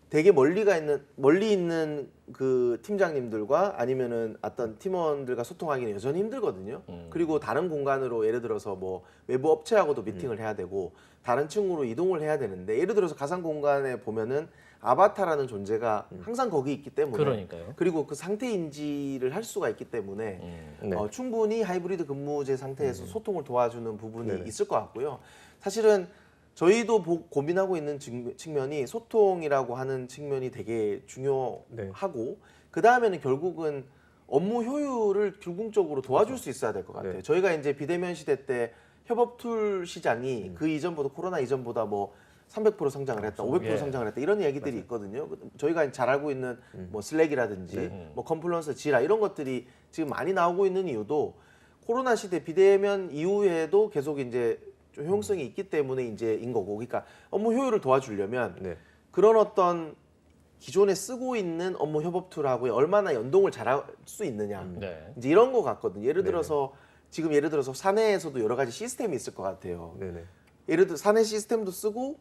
되게 멀리 있는 그 팀장님들과 아니면은 어떤 팀원들과 소통하기는 여전히 힘들거든요. 그리고 다른 공간으로 예를 들어서 뭐 외부 업체하고도 미팅을 해야 되고 다른 층으로 이동을 해야 되는데 예를 들어서 가상 공간에 보면은 아바타라는 존재가 항상 거기 있기 때문에 그러니까요. 그리고 그 상태 인지를 할 수가 있기 때문에 네. 충분히 하이브리드 근무제 상태에서 소통을 도와주는 부분이 네네. 있을 것 같고요. 사실은 저희도 고민하고 있는 측면이 소통이라고 하는 측면이 되게 중요하고 그 다음에는 결국은 업무 효율을 궁극적으로 도와줄 수 있어야 될 것 같아요. 네. 저희가 이제 비대면 시대 때 협업 툴 시장이 그 이전보다 코로나 이전보다 뭐 300% 성장을 했다, 500% 예. 성장을 했다 이런 얘기들이 있거든요. 저희가 잘 알고 있는 뭐 슬랙이라든지 뭐 컨플루언스, 지라 이런 것들이 지금 많이 나오고 있는 이유도 코로나 시대 비대면 이후에도 계속 이제 좀 효용성이 있기 때문에 이제인 거고, 그러니까 업무 효율을 도와주려면 네. 그런 어떤 기존에 쓰고 있는 업무 협업 툴하고 얼마나 연동을 잘할 수 있느냐, 네. 이제 이런 거 같거든요. 예를 네네. 들어서 지금 예를 들어서 사내에서도 여러 가지 시스템이 있을 것 같아요. 네네. 예를 들어 사내 시스템도 쓰고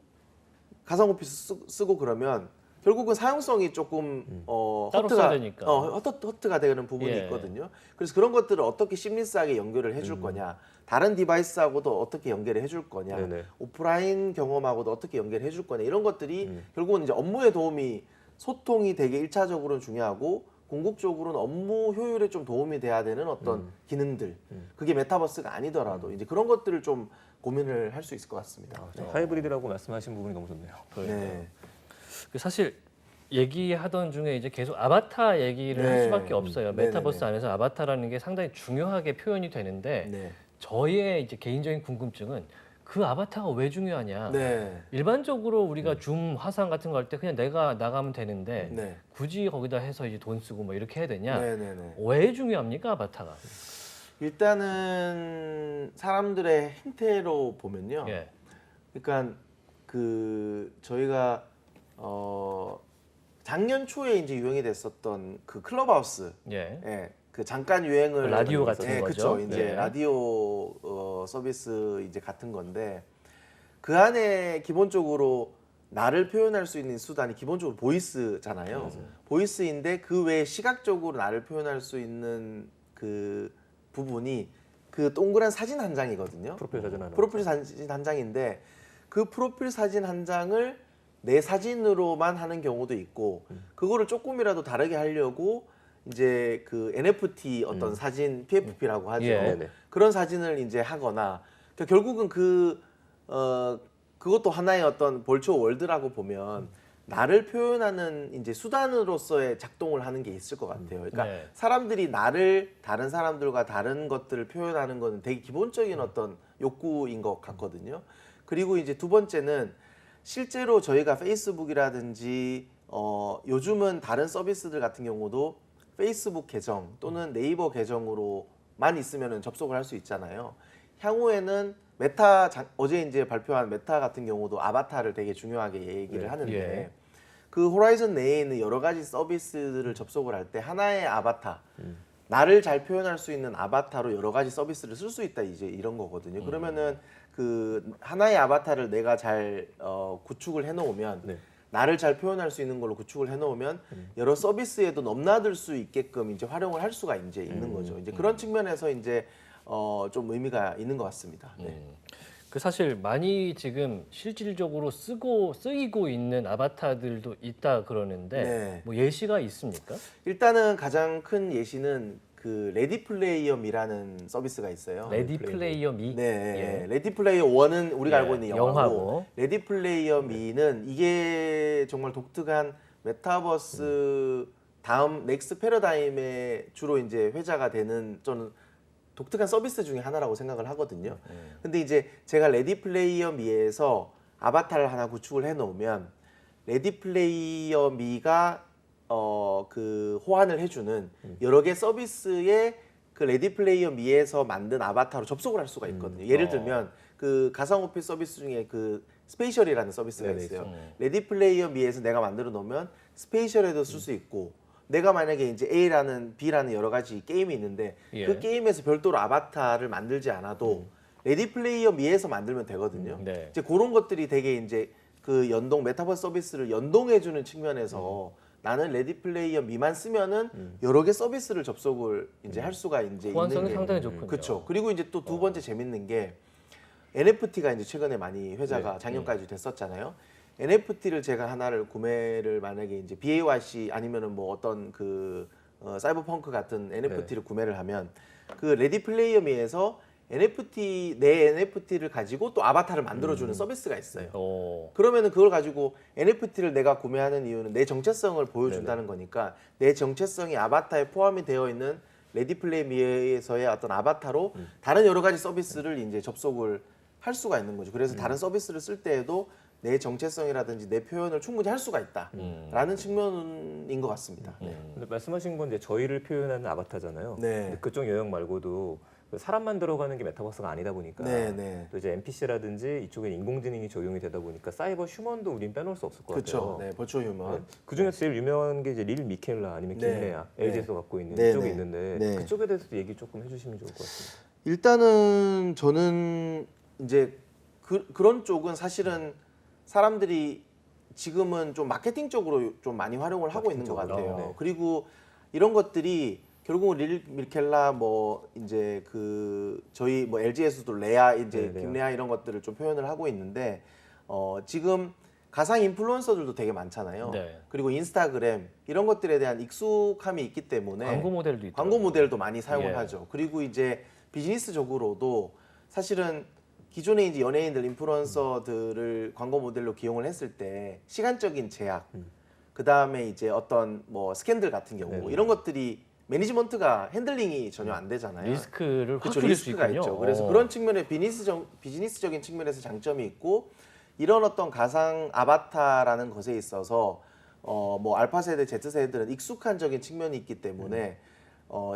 가상 오피스 쓰고 그러면 결국은 사용성이 조금 따로 써야 되니까. 허트가 되는 부분이 예. 있거든요. 그래서 그런 것들을 어떻게 심리스하게 연결을 해줄 거냐, 다른 디바이스하고도 어떻게 연결을 해줄 거냐, 네네. 오프라인 경험하고도 어떻게 연결해 줄 거냐, 이런 것들이 결국은 이제 업무에 도움이, 소통이 되게 1차적으로는 중요하고 궁극적으로는 업무 효율에 좀 도움이 돼야 되는 어떤 기능들, 그게 메타버스가 아니더라도 이제 그런 것들을 좀 고민을 할 수 있을 것 같습니다. 하이브리드라고 말씀하신 부분이 너무 좋네요. 네. 그 사실 얘기하던 중에 이제 계속 아바타 얘기를 할 네. 수밖에 없어요. 네, 메타버스 네, 네. 안에서 아바타라는 게 상당히 중요하게 표현이 되는데 네. 저의 이제 개인적인 궁금증은 그 아바타가 왜 중요하냐? 네. 일반적으로 우리가 줌 화상 같은 거 할 때 그냥 내가 나가면 되는데 네. 굳이 거기다 해서 이제 돈 쓰고 뭐 이렇게 해야 되냐? 네, 네, 네. 왜 중요합니까 아바타가? 일단은 사람들의 행태로 보면요. 예. 그러니까 그 저희가 작년 초에 이제 유행이 됐었던 그 클럽하우스, 예. 예, 그 잠깐 유행을 라디오 같은 예, 거죠. 그쵸. 이제 네. 라디오 서비스 이제 같은 건데 그 안에 기본적으로 나를 표현할 수 있는 수단이 기본적으로 보이스잖아요. 보이스인데 그 외에 시각적으로 나를 표현할 수 있는 그 부분이 그 동그란 사진 한 장이거든요. 프로필 사진 하나. 프로필 사진 한 장인데 그 프로필 사진 한 장을 내 사진으로만 하는 경우도 있고 그거를 조금이라도 다르게 하려고 이제 그 NFT 어떤 사진 PFP라고 하죠. 예. 네네. 그런 사진을 이제 하거나 그러니까 결국은 그것도 하나의 어떤 벌초 월드라고 보면 나를 표현하는 이제 수단으로서의 작동을 하는 게 있을 것 같아요. 그러니까 네. 사람들이 나를 다른 사람들과 다른 것들을 표현하는 거는 되게 기본적인 어떤 욕구인 것 같거든요. 그리고 이제 두 번째는 실제로 저희가 페이스북이라든지 요즘은 다른 서비스들 같은 경우도 페이스북 계정 또는 네이버 계정으로만 있으면 접속을 할 수 있잖아요. 향후에는 어제 이제 발표한 메타 같은 경우도 아바타를 되게 중요하게 얘기를 네. 하는데 예. 그 호라이즌 내에 있는 여러 가지 서비스들을 접속을 할 때 하나의 아바타 나를 잘 표현할 수 있는 아바타로 여러 가지 서비스를 쓸 수 있다 이제 이런 거거든요. 그러면은 그 하나의 아바타를 내가 잘 구축을 해놓으면 네. 나를 잘 표현할 수 있는 걸로 구축을 해놓으면 여러 서비스에도 넘나들 수 있게끔 이제 활용을 할 수가 이제 있는 거죠. 이제 그런 측면에서 이제 좀 의미가 있는 것 같습니다. 네. 그 사실 많이 지금 실질적으로 쓰이고 있는 아바타들도 있다 그러는데 네. 뭐 예시가 있습니까? 일단은 가장 큰 예시는 그 레디 플레이어 미라는 서비스가 있어요. 레디 플레이어 미. 네, 예. 레디 플레이어 1은 우리가 예, 알고 있는 영화고, 영화고. 레디 플레이어 미는 이게 정말 독특한 메타버스 다음 넥스트 패러다임에 주로 이제 회자가 되는 저는 독특한 서비스 중에 하나라고 생각을 하거든요. 근데 이제 제가 레디 플레이어 미에서 아바타를 하나 구축을 해놓으면 레디 플레이어 미가 그 호환을 해주는 여러 개 서비스에 그 레디 플레이어 미에서 만든 아바타로 접속을 할 수가 있거든요. 예를 들면 그 가상 오피 서비스 중에 그 스페이셜이라는 서비스가 네네, 있어요. 있어요. 레디 플레이어 미에서 내가 만들어 놓으면 스페이셜에도 쓸 수 있고 내가 만약에 이제 A라는 B라는 여러 가지 게임이 있는데 예. 그 게임에서 별도로 아바타를 만들지 않아도 레디 플레이어 미에서 만들면 되거든요. 네. 이제 그런 것들이 되게 이제 그 연동 메타버스 서비스를 연동해주는 측면에서 나는 레디 플레이어 미만 쓰면은 여러 개 서비스를 접속을 이제 할 수가 이제 호환성이 있는 게 상당히 좋군요. 그렇죠. 그리고 이제 또 두 번째 재밌는 게 NFT가 이제 최근에 많이 회자가 네. 작년까지 됐었잖아요. NFT를 제가 하나를 구매를 만약에 이제 BAYC 아니면은 뭐 어떤 그 사이버펑크 같은 NFT를 구매를 하면 그 레디 플레이어 미에서 내 NFT를 가지고 또 아바타를 만들어주는 서비스가 있어요. 오. 그러면은 그걸 가지고 NFT를 내가 구매하는 이유는 내 정체성을 보여준다는 거니까 내 정체성이 아바타에 포함이 되어 있는 레디 플레이어에서의 어떤 아바타로 다른 여러 가지 서비스를 이제 접속을 할 수가 있는 거죠. 그래서 다른 서비스를 쓸 때에도 내 정체성이라든지 내 표현을 충분히 할 수가 있다라는 측면인 것 같습니다. 네. 근데 말씀하신 건 이제 저희를 표현하는 아바타잖아요. 네. 근데 그쪽 영역 말고도 사람만 들어가는 게 메타버스가 아니다 보니까 네, 네. 또 이제 NPC라든지 이쪽에 인공지능이 적용이 되다 보니까 사이버 휴먼도 우린 빼놓을 수 없을 것 그렇죠. 같아요. 네, 버추어 휴먼. 그 중에서 제일 유명한 게 이제 릴 미켈라 아니면 네. 김레아 네. LG에서 갖고 있는 네, 이쪽에 네. 있는데 네. 그쪽에 대해서도 얘기 조금 해주시면 좋을 것 같습니다. 일단은 저는 이제 그런 쪽은 사실은 사람들이 지금은 좀 마케팅적으로 좀 많이 활용을 하고 있는 것 마케팅적으로. 같아요. 네. 그리고 이런 것들이 결국은 릴 미켈라 뭐 이제 그 저희 뭐 LG에서도 레아 이제 네, 레아. 김레아 이런 것들을 좀 표현을 하고 있는데 지금 가상 인플루언서들도 되게 많잖아요. 네. 그리고 인스타그램 이런 것들에 대한 익숙함이 있기 때문에 광고 모델도 있고. 광고 모델도 많이 사용을 예. 하죠. 그리고 이제 비즈니스적으로도 사실은 기존에 이제 연예인들, 인플루언서들을 광고 모델로 기용을 했을 때 시간적인 제약, 그 다음에 이제 어떤 뭐 스캔들 같은 경우 네. 이런 것들이 매니지먼트가 핸들링이 전혀 안 되잖아요. 리스크를 확 그렇죠, 줄일 수 리스크가 있군요. 있죠. 그래서 그런 측면에 비즈니스적인 측면에서 장점이 있고 이런 어떤 가상 아바타라는 것에 있어서 뭐 알파 세대, Z 세대들은 익숙한적인 측면이 있기 때문에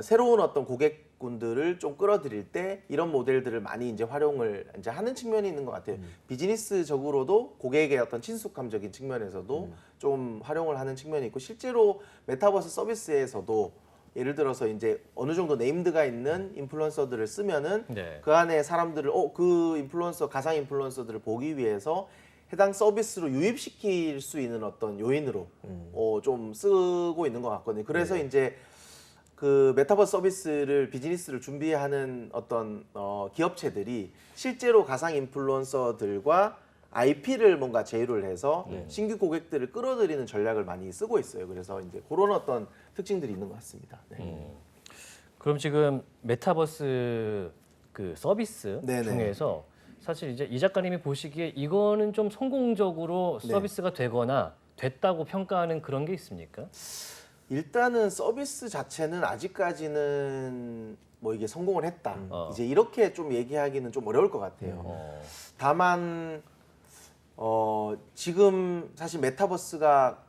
새로운 어떤 고객군들을 좀 끌어들일 때 이런 모델들을 많이 이제 활용을 이제 하는 측면이 있는 것 같아요. 비즈니스적으로도 고객의 어떤 친숙감적인 측면에서도 좀 활용을 하는 측면이 있고 실제로 메타버스 서비스에서도 예를 들어서 이제 어느 정도 네임드가 있는 인플루언서들을 쓰면은 네. 그 안에 사람들을 그 인플루언서 가상 인플루언서들을 보기 위해서 해당 서비스로 유입시킬 수 있는 어떤 요인으로 좀 쓰고 있는 것 같거든요. 그래서 이제 그 메타버스 서비스를 비즈니스를 준비하는 어떤 기업체들이 실제로 가상 인플루언서들과 IP를 뭔가 제휴를 해서 신규 고객들을 끌어들이는 전략을 많이 쓰고 있어요. 그래서 이제 그런 어떤 특징들이 있는 것 같습니다. 네. 그럼 지금 메타버스 그 서비스 네네. 중에서 사실 이제 이 작가님이 보시기에 이거는 좀 성공적으로 네. 서비스가 되거나 됐다고 평가하는 그런 게 있습니까? 일단은 서비스 자체는 아직까지는 뭐 이게 성공을 했다. 이제 이렇게 좀 얘기하기는 좀 어려울 것 같아요. 다만 지금 사실 메타버스가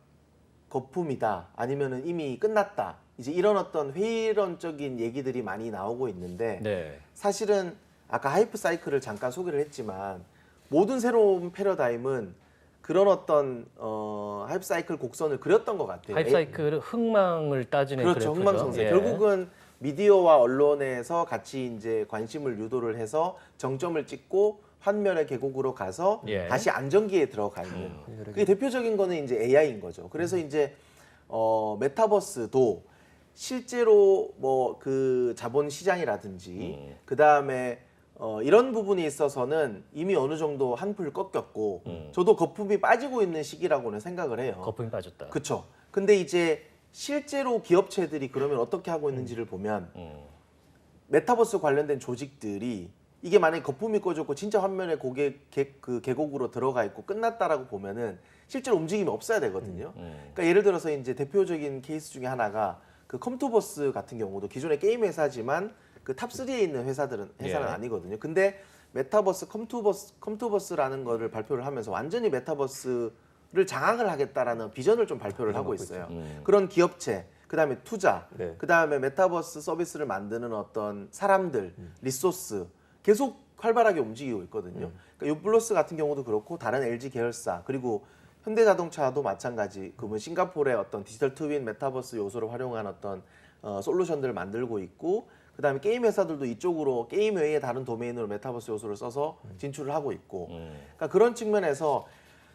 거품이다 아니면은 이미 끝났다 이제 이런 어떤 회의론적인 얘기들이 많이 나오고 있는데 네. 사실은 아까 하이프 사이클을 잠깐 소개를 했지만 모든 새로운 패러다임은 그런 어떤 하이프 사이클 곡선을 그렸던 것 같아요. 하이프 사이클은 흥망을 따지는 그렇죠. 그래프죠. 흥망성쇠. 예. 결국은 미디어와 언론에서 같이 이제 관심을 유도를 해서 정점을 찍고 환멸의 계곡으로 가서 예. 다시 안정기에 들어가 있는. 그게 대표적인 거는 이제 AI인 거죠. 그래서 이제 메타버스도 실제로 뭐 그 자본 시장이라든지 그 다음에 이런 부분에 있어서는 이미 어느 정도 한풀 꺾였고 저도 거품이 빠지고 있는 시기라고는 생각을 해요. 거품이 빠졌다. 그렇죠. 근데 이제 실제로 기업체들이 그러면 어떻게 하고 있는지를 보면 메타버스 관련된 조직들이 이게 만약에 거품이 꺼졌고 진짜 환면의 그 계곡으로 들어가 있고 끝났다라고 보면은 실제로 움직임이 없어야 되거든요. 그러니까 예를 들어서 이제 대표적인 케이스 중에 하나가 그 컴투버스 같은 경우도 기존의 게임 회사지만 그 탑3에 있는 회사는 예. 아니거든요. 근데 메타버스 컴투버스라는 거를 발표를 하면서 완전히 메타버스를 장악을 하겠다라는 비전을 좀 발표를 하고 있어요. 그런 기업체, 그다음에 투자, 네. 그다음에 메타버스 서비스를 만드는 어떤 사람들, 리소스 계속 활발하게 움직이고 있거든요. 그러니까 유플러스 같은 경우도 그렇고 다른 LG 계열사 그리고 현대자동차도 마찬가지. 그러면 싱가포르의 어떤 디지털 트윈 메타버스 요소를 활용한 어떤 솔루션들을 만들고 있고 그다음에 게임 회사들도 이쪽으로 게임 외에 다른 도메인으로 메타버스 요소를 써서 진출을 하고 있고 그러니까 그런 측면에서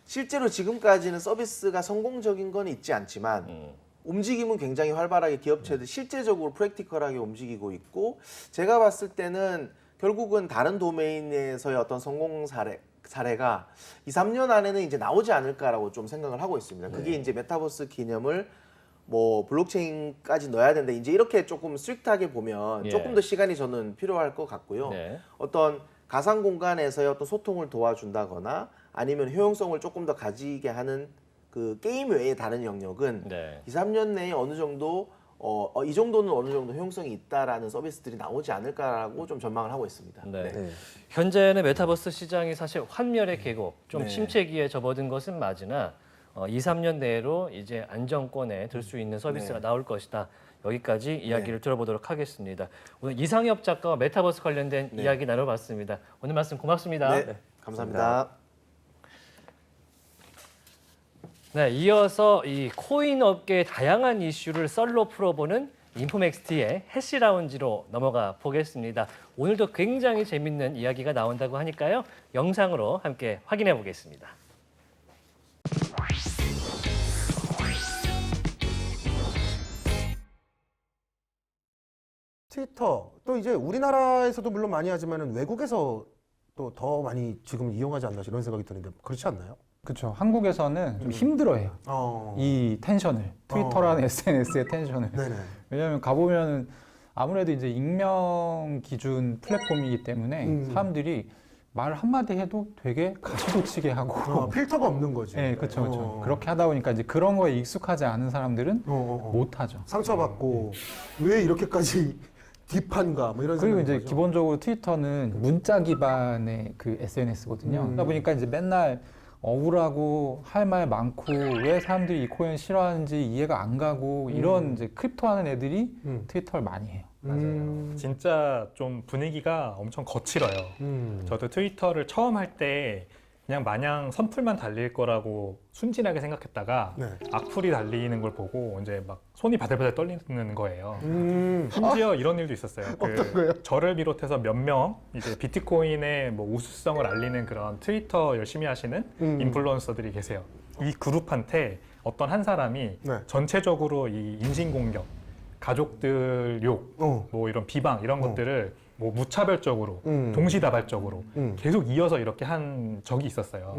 실제로 지금까지는 서비스가 성공적인 건 있지 않지만 움직임은 굉장히 활발하게 기업체들 실제적으로 프랙티컬하게 움직이고 있고 제가 봤을 때는 결국은 다른 도메인에서의 어떤 성공 사례가 2, 3년 안에는 이제 나오지 않을까라고 좀 생각을 하고 있습니다. 그게 이제 메타버스 개념을 뭐 블록체인까지 넣어야 된다. 이제 이렇게 조금 스트릭트하게 보면 예. 조금 더 시간이 저는 필요할 것 같고요. 네. 어떤 가상 공간에서의 어떤 소통을 도와준다거나 아니면 효용성을 조금 더 가지게 하는 그 게임 외의 다른 영역은 네. 2, 3년 내에 어느 정도 이 정도는 어느 정도 효용성이 있다라는 서비스들이 나오지 않을까라고 좀 전망을 하고 있습니다. 네. 네. 현재는 메타버스 시장이 사실 환멸의 계곡, 좀 네. 침체기에 접어든 것은 맞으나 2, 3년 내로 이제 안정권에 들 수 있는 서비스가 네. 나올 것이다. 여기까지 이야기를 들어보도록 하겠습니다. 오늘 이상엽 작가와 메타버스 관련된 네. 이야기 나눠봤습니다. 오늘 말씀 고맙습니다. 네, 감사합니다. 네, 이어서 이 코인 업계의 다양한 이슈를 썰로 풀어보는 인포맥스티의 해시 라운지로 넘어가 보겠습니다. 오늘도 굉장히 재밌는 이야기가 나온다고 하니까요. 영상으로 함께 확인해 보겠습니다. 트위터 또 이제 우리나라에서도 물론 많이 하지만은 외국에서 또 더 많이 지금 이용하지 않나 이런 생각이 드는데 그렇지 않나요? 그렇죠. 한국에서는 좀 힘들어해요. 이 텐션을 트위터라는 SNS의 텐션을. 네네. 왜냐하면 가보면 아무래도 이제 익명 기준 플랫폼이기 때문에 사람들이 말 한마디 해도 되게 가시돋치게 하고 필터가 없는 거지. 네, 그렇죠, 그렇죠. 그렇게 하다 보니까 이제 그런 거에 익숙하지 않은 사람들은 못 하죠. 상처받고 왜 이렇게까지 딥한가 뭐 이런 그리고 생각인 이제 거죠. 기본적으로 트위터는 문자 기반의 그 SNS거든요. 그러다 보니까 이제 맨날 억울하고 할 말 많고 왜 사람들이 이 코인 싫어하는지 이해가 안 가고 이런 이제 크립토 하는 애들이 트위터를 많이 해요. 진짜 좀 분위기가 엄청 거칠어요. 저도 트위터를 처음 할 때 그냥 마냥 선풀만 달릴 거라고 순진하게 생각했다가 네. 악플이 달리는 걸 보고 이제 막 손이 바들바들 떨리는 거예요. 심지어 이런 일도 있었어요. 어떤 거요? 저를 비롯해서 몇 명 이제 비트코인의 뭐 우수성을 알리는 그런 트위터 열심히 하시는 인플루언서들이 계세요. 이 그룹한테 어떤 한 사람이 네. 전체적으로 이 인신공격, 가족들 욕, 뭐 이런 비방 이런 것들을 뭐 무차별적으로 동시다발적으로 계속 이어서 이렇게 한 적이 있었어요.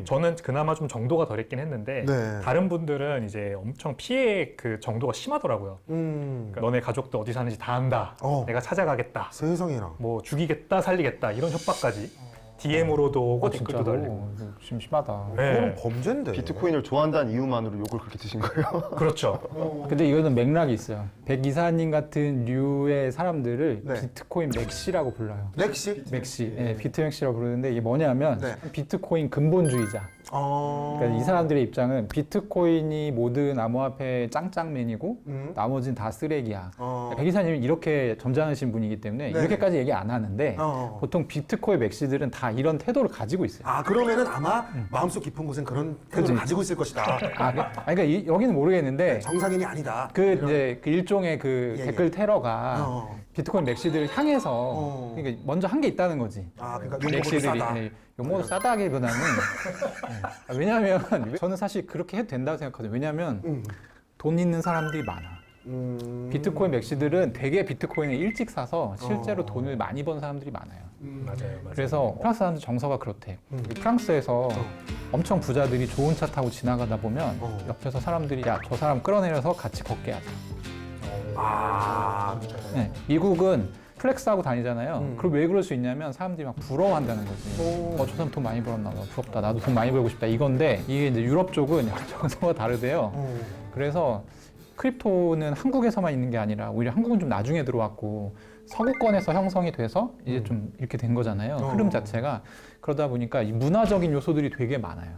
저는 그나마 좀 정도가 덜했긴 했는데 네. 다른 분들은 이제 엄청 피해 그 정도가 심하더라고요. 그러니까 너네 가족도 어디 사는지 다 안다. 내가 찾아가겠다. 세상에나. 뭐 죽이겠다, 살리겠다 이런 협박까지 DM으로도 오고 댓글도 달리고. 심심하다. 그건 네. 범죄인데. 비트코인을 좋아한다는 이유만으로 욕을 그렇게 드신 거예요? 그렇죠. 근데 이거는 맥락이 있어요. 백 이사님 같은 류의 사람들을 네. 비트코인 맥시라고 불러요. 렉시? 맥시, 네, 비트 맥시라고 부르는데 이게 뭐냐면 네. 비트코인 근본주의자. 그러니까 이 사람들의 입장은 비트코인이 모든 암호화폐 짱짱맨이고 나머지는 다 쓰레기야. 백 이사님은 이렇게 점잖으신 분이기 때문에 네. 이렇게까지 얘기 안 하는데 보통 비트코인 맥시들은 다 이런 태도를 가지고 있어요. 아 그러면은 아마 마음속 깊은 곳엔 그런 태도를 그치. 가지고 있을 것이다. 그러니까 여기는 모르겠는데 정상인이 아니다. 그 이제 그 일종의 그 예, 예. 댓글 테러가 비트코인 맥시들을 향해서 그러니까 먼저 한 게 있다는 거지. 아 그러니까 용도가 맥시들이 싸다. 네, 용모도 싸다기보다는 왜냐하면 저는 사실 그렇게 해도 된다고 생각하거든요. 왜냐하면 돈 있는 사람들이 많아. 비트코인 맥시들은 되게 비트코인을 일찍 사서 실제로 돈을 많이 번 사람들이 많아요. 맞아요. 그래서 프랑스 사람들 정서가 그렇대. 프랑스에서 엄청 부자들이 좋은 차 타고 지나가다 보면 옆에서 사람들이 야, 저 사람 끌어내려서 같이 걷게 하자. 네, 미국은 플렉스하고 다니잖아요. 그럼 왜 그럴 수 있냐면 사람들이 막 부러워한다는 거지. 저 사람 돈 많이 벌었나 봐. 부럽다. 나도 돈 많이 벌고 싶다. 이건데 이게 이제 유럽 쪽은 약간 정서가 다르대요. 그래서 크립토는 한국에서만 있는 게 아니라 오히려 한국은 좀 나중에 들어왔고 서구권에서 형성이 돼서 이제 좀 이렇게 된 거잖아요. 흐름 자체가. 그러다 보니까 이 문화적인 요소들이 되게 많아요.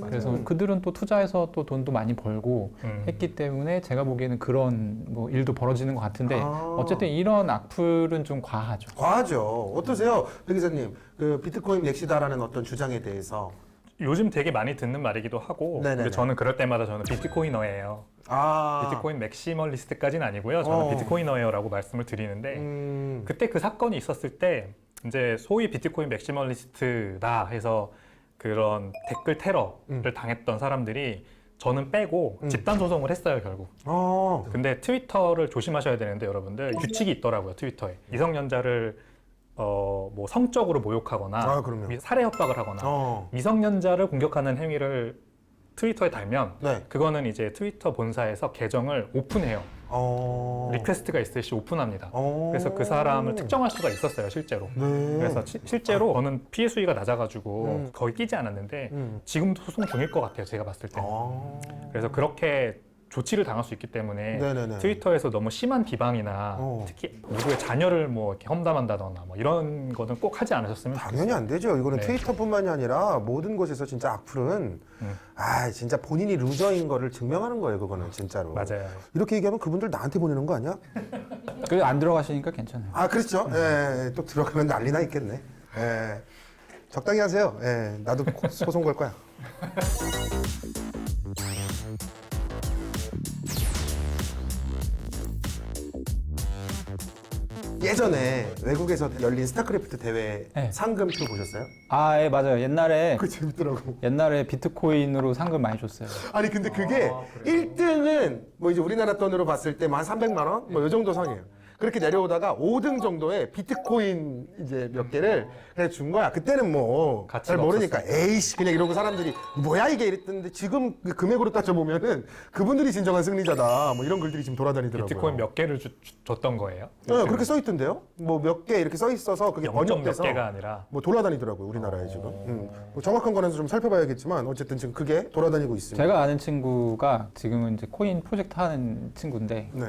그래서 그들은 또 투자해서 또 돈도 많이 벌고 했기 때문에 제가 보기에는 그런 뭐 일도 벌어지는 것 같은데 어쨌든 이런 악플은 좀 과하죠. 과하죠. 어떠세요, 백 기자님? 그 비트코인 맥시다라는 어떤 주장에 대해서. 요즘 되게 많이 듣는 말이기도 하고 네네네. 근데 저는 그럴 때마다 저는 비트코이너예요. 비트코인 맥시멀리스트까지는 아니고요. 저는 비트코이너예요라고 말씀을 드리는데 그때 그 사건이 있었을 때 이제 소위 비트코인 맥시멀리스트다 해서 그런 댓글 테러를 당했던 사람들이 저는 빼고 집단 소송을 했어요 결국. 근데 트위터를 조심하셔야 되는데 여러분들 규칙이 있더라고요 트위터에. 미성년자를 뭐 성적으로 모욕하거나 그럼요. 살해 협박을 하거나 미성년자를 공격하는 행위를 트위터에 달면 네. 그거는 이제 트위터 본사에서 계정을 오픈해요. 리퀘스트가 있을 시 오픈합니다. 그래서 그 사람을 특정할 수가 있었어요 실제로. 그래서 실제로 저는 피해 수위가 낮아가지고 거의 끼지 않았는데 지금도 소송 중일 것 같아요 제가 봤을 때는. 그래서 그렇게 조치를 당할 수 있기 때문에 네네네. 트위터에서 너무 심한 비방이나 특히 누구의 자녀를 뭐 이렇게 험담한다거나 뭐 이런 거는 꼭 하지 않으셨으면 당연히 안 되죠. 이거는 네. 트위터뿐만이 아니라 모든 곳에서 진짜 악플은 진짜 본인이 루저인 거를 증명하는 거예요. 그거는 진짜로. 맞아요. 이렇게 얘기하면 그분들 나한테 보내는 거 아니야? 그래도 안 들어가시니까 괜찮아요. 그렇죠. 예, 또 들어가면 난리나 있겠네. 예. 적당히 하세요. 예, 나도 소송 걸 거야. 예전에 외국에서 열린 스타크래프트 대회 네. 상금 표 보셨어요? 예, 맞아요. 옛날에 그거 재밌더라고. 비트코인으로 상금 많이 줬어요. 아니 근데 그게 1등은 뭐 이제 우리나라 돈으로 봤을 때 한 300만 원? 뭐 이 정도 선이에요. 그렇게 내려오다가 5등 정도의 비트코인 이제 몇 개를 그냥 준 거야. 그때는 뭐 잘 가치가 모르니까 에이씨 그냥 이러고 사람들이 뭐야 이게 이랬는데 지금 그 금액으로 따져보면은 그분들이 진정한 승리자다. 뭐 이런 글들이 지금 돌아다니더라고요. 비트코인 몇 개를 줬던 거예요? 네, 그렇게 써 있던데요. 뭐 몇 개 이렇게 써 있어서 그게 0. 몇 번역돼서 개가 아니라 뭐 돌아다니더라고요 우리나라에 지금. 뭐 정확한 거는 좀 살펴봐야겠지만 어쨌든 지금 그게 돌아다니고 있습니다. 제가 아는 친구가 지금은 이제 코인 프로젝트 하는 친구인데 네.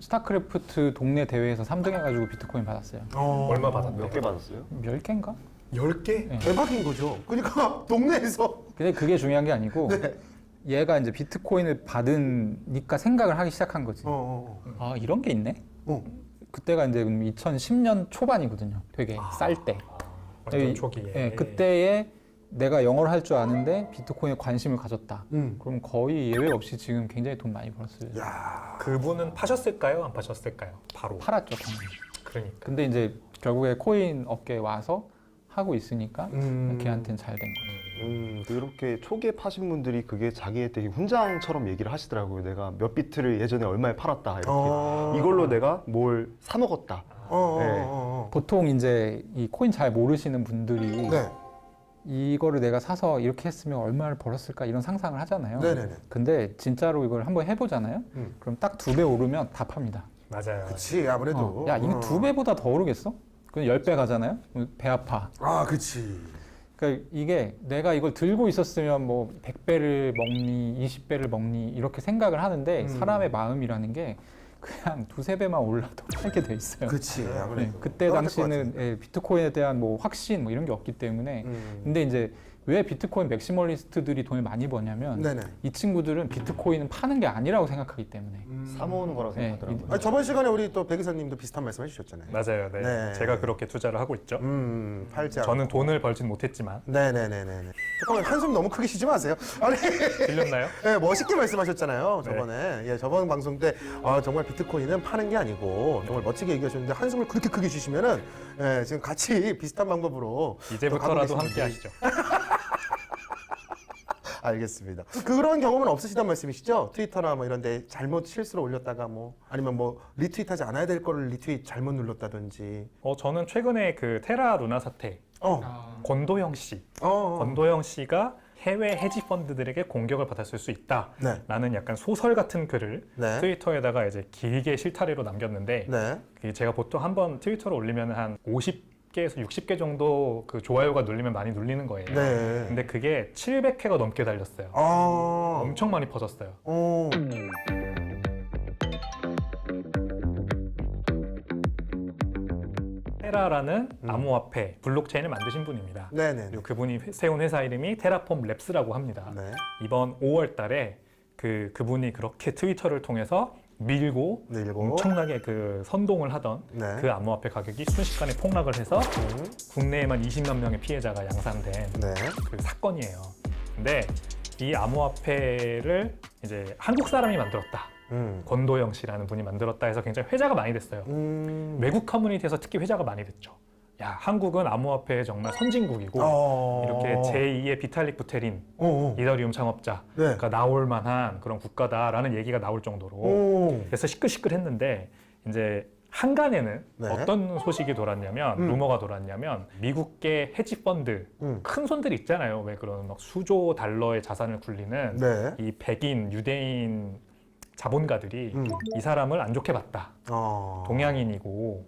스타크래프트 동네 대회에서 3등 해가지고 비트코인 받았어요. 얼마 받았나요? 몇 개 받았어요? 10개인가? 10개? 대박인 거죠. 그러니까 동네에서 근데 그게 중요한 게 아니고 네. 얘가 이제 비트코인을 받으니까 생각을 하기 시작한 거지. 아 이런 게 있네? 어. 그때가 이제 2010년 초반이거든요. 되게 쌀 때. 완전 초기에. 예, 그때에 내가 영어를 할 줄 아는데 비트코인에 관심을 가졌다. 그럼 거의 예외 없이 지금 굉장히 돈 많이 벌었어요. 그분은 파셨을까요? 안 파셨을까요? 바로. 팔았죠, 당연히. 그러니까. 근데 이제 결국에 코인 업계에 와서 하고 있으니까 걔한테는 잘 된 거죠. 이렇게 초기에 파신 분들이 그게 자기의 되게 훈장처럼 얘기를 하시더라고요. 내가 몇 비트를 예전에 얼마에 팔았다 이렇게. 이걸로 내가 뭘 사 먹었다. 보통 이제 이 코인 잘 모르시는 분들이 네. 이거를 내가 사서 이렇게 했으면 얼마를 벌었을까 이런 상상을 하잖아요. 네네네. 근데 진짜로 이걸 한번 해보잖아요. 그럼 딱 2배 오르면 다 팝니다. 맞아요. 그치 아무래도. 야 이거 2배보다 더 오르겠어? 그럼 10배 가잖아요. 그럼 배 아파. 아 그치. 그러니까 이게 내가 이걸 들고 있었으면 뭐 100배를 먹니 20배를 먹니 이렇게 생각을 하는데 사람의 마음이라는 게 그냥 2~3배만 올라도 팔게 돼 있어요. 그치 아무래도. 네, 그때 당시는 비트코인에 대한 뭐 확신 뭐 이런 게 없기 때문에 근데 이제 왜 비트코인 맥시멀리스트들이 돈을 많이 버냐면 네네. 이 친구들은 비트코인은 파는 게 아니라고 생각하기 때문에 사 모으는 거라고 네, 생각하더라고요. 아니, 저번 시간에 우리 또 백이사님도 비슷한 말씀 해주셨잖아요. 맞아요. 네. 네. 제가 그렇게 투자를 하고 있죠. 팔지 저는 않고. 돈을 벌진 못했지만 네네네네. 잠깐만 한숨 너무 크게 쉬지 마세요. 아니 들렸나요? 네, 멋있게 말씀하셨잖아요 저번에. 예, 저번 방송 때 정말 비트코인은 파는 게 아니고 정말 멋지게 얘기하셨는데 한숨을 그렇게 크게 쉬시면은 지금 같이 비슷한 방법으로 이제부터라도 가고 함께 계시는데. 하시죠. 알겠습니다. 그런 경험은 없으시단 말씀이시죠? 트위터나 뭐 이런 데 잘못 실수로 올렸다가 뭐 아니면 뭐 리트윗하지 않아야 될 거를 리트윗 잘못 눌렀다든지. 저는 최근에 그 테라 루나 사태 권도영 씨, 권도영 씨가 해외 헤지 펀드들에게 공격을 받았을 수 있다라는 약간 소설 같은 글을 네. 트위터에다가 이제 길게 실타래로 남겼는데 네. 그게 제가 보통 한번 트위터로 올리면 한 50개에서 60개 정도 그 좋아요가 눌리면 많이 눌리는 거예요. 네. 근데 그게 700회가 넘게 달렸어요. 엄청 많이 퍼졌어요. 테라라는 암호화폐 블록체인을 만드신 분입니다. 네네. 그리고 그분이 세운 회사 이름이 테라폼 랩스라고 합니다. 네. 이번 5월 달에 그분이 그렇게 트위터를 통해서 밀고 엄청나게 그 선동을 하던 네. 그 암호화폐 가격이 순식간에 폭락을 해서 국내에만 20만 명의 피해자가 양산된 네. 그 사건이에요. 근데 이 암호화폐를 이제 한국 사람이 만들었다. 권도영 씨라는 분이 만들었다 해서 굉장히 회자가 많이 됐어요. 외국 커뮤니티에서 특히 회자가 많이 됐죠. 야, 한국은 암호화폐의 정말 선진국이고 이렇게 제2의 비탈릭 부테린 이더리움 창업자가 네. 나올 만한 그런 국가다라는 얘기가 나올 정도로 그래서 시끌시끌했는데 이제 한간에는 네. 어떤 소식이 돌았냐면 루머가 돌았냐면 미국계 헤지 펀드 큰 손들 있잖아요. 왜 그런 막 수조 달러의 자산을 굴리는 네. 이 백인 유대인 자본가들이 이 사람을 안 좋게 봤다. 동양인이고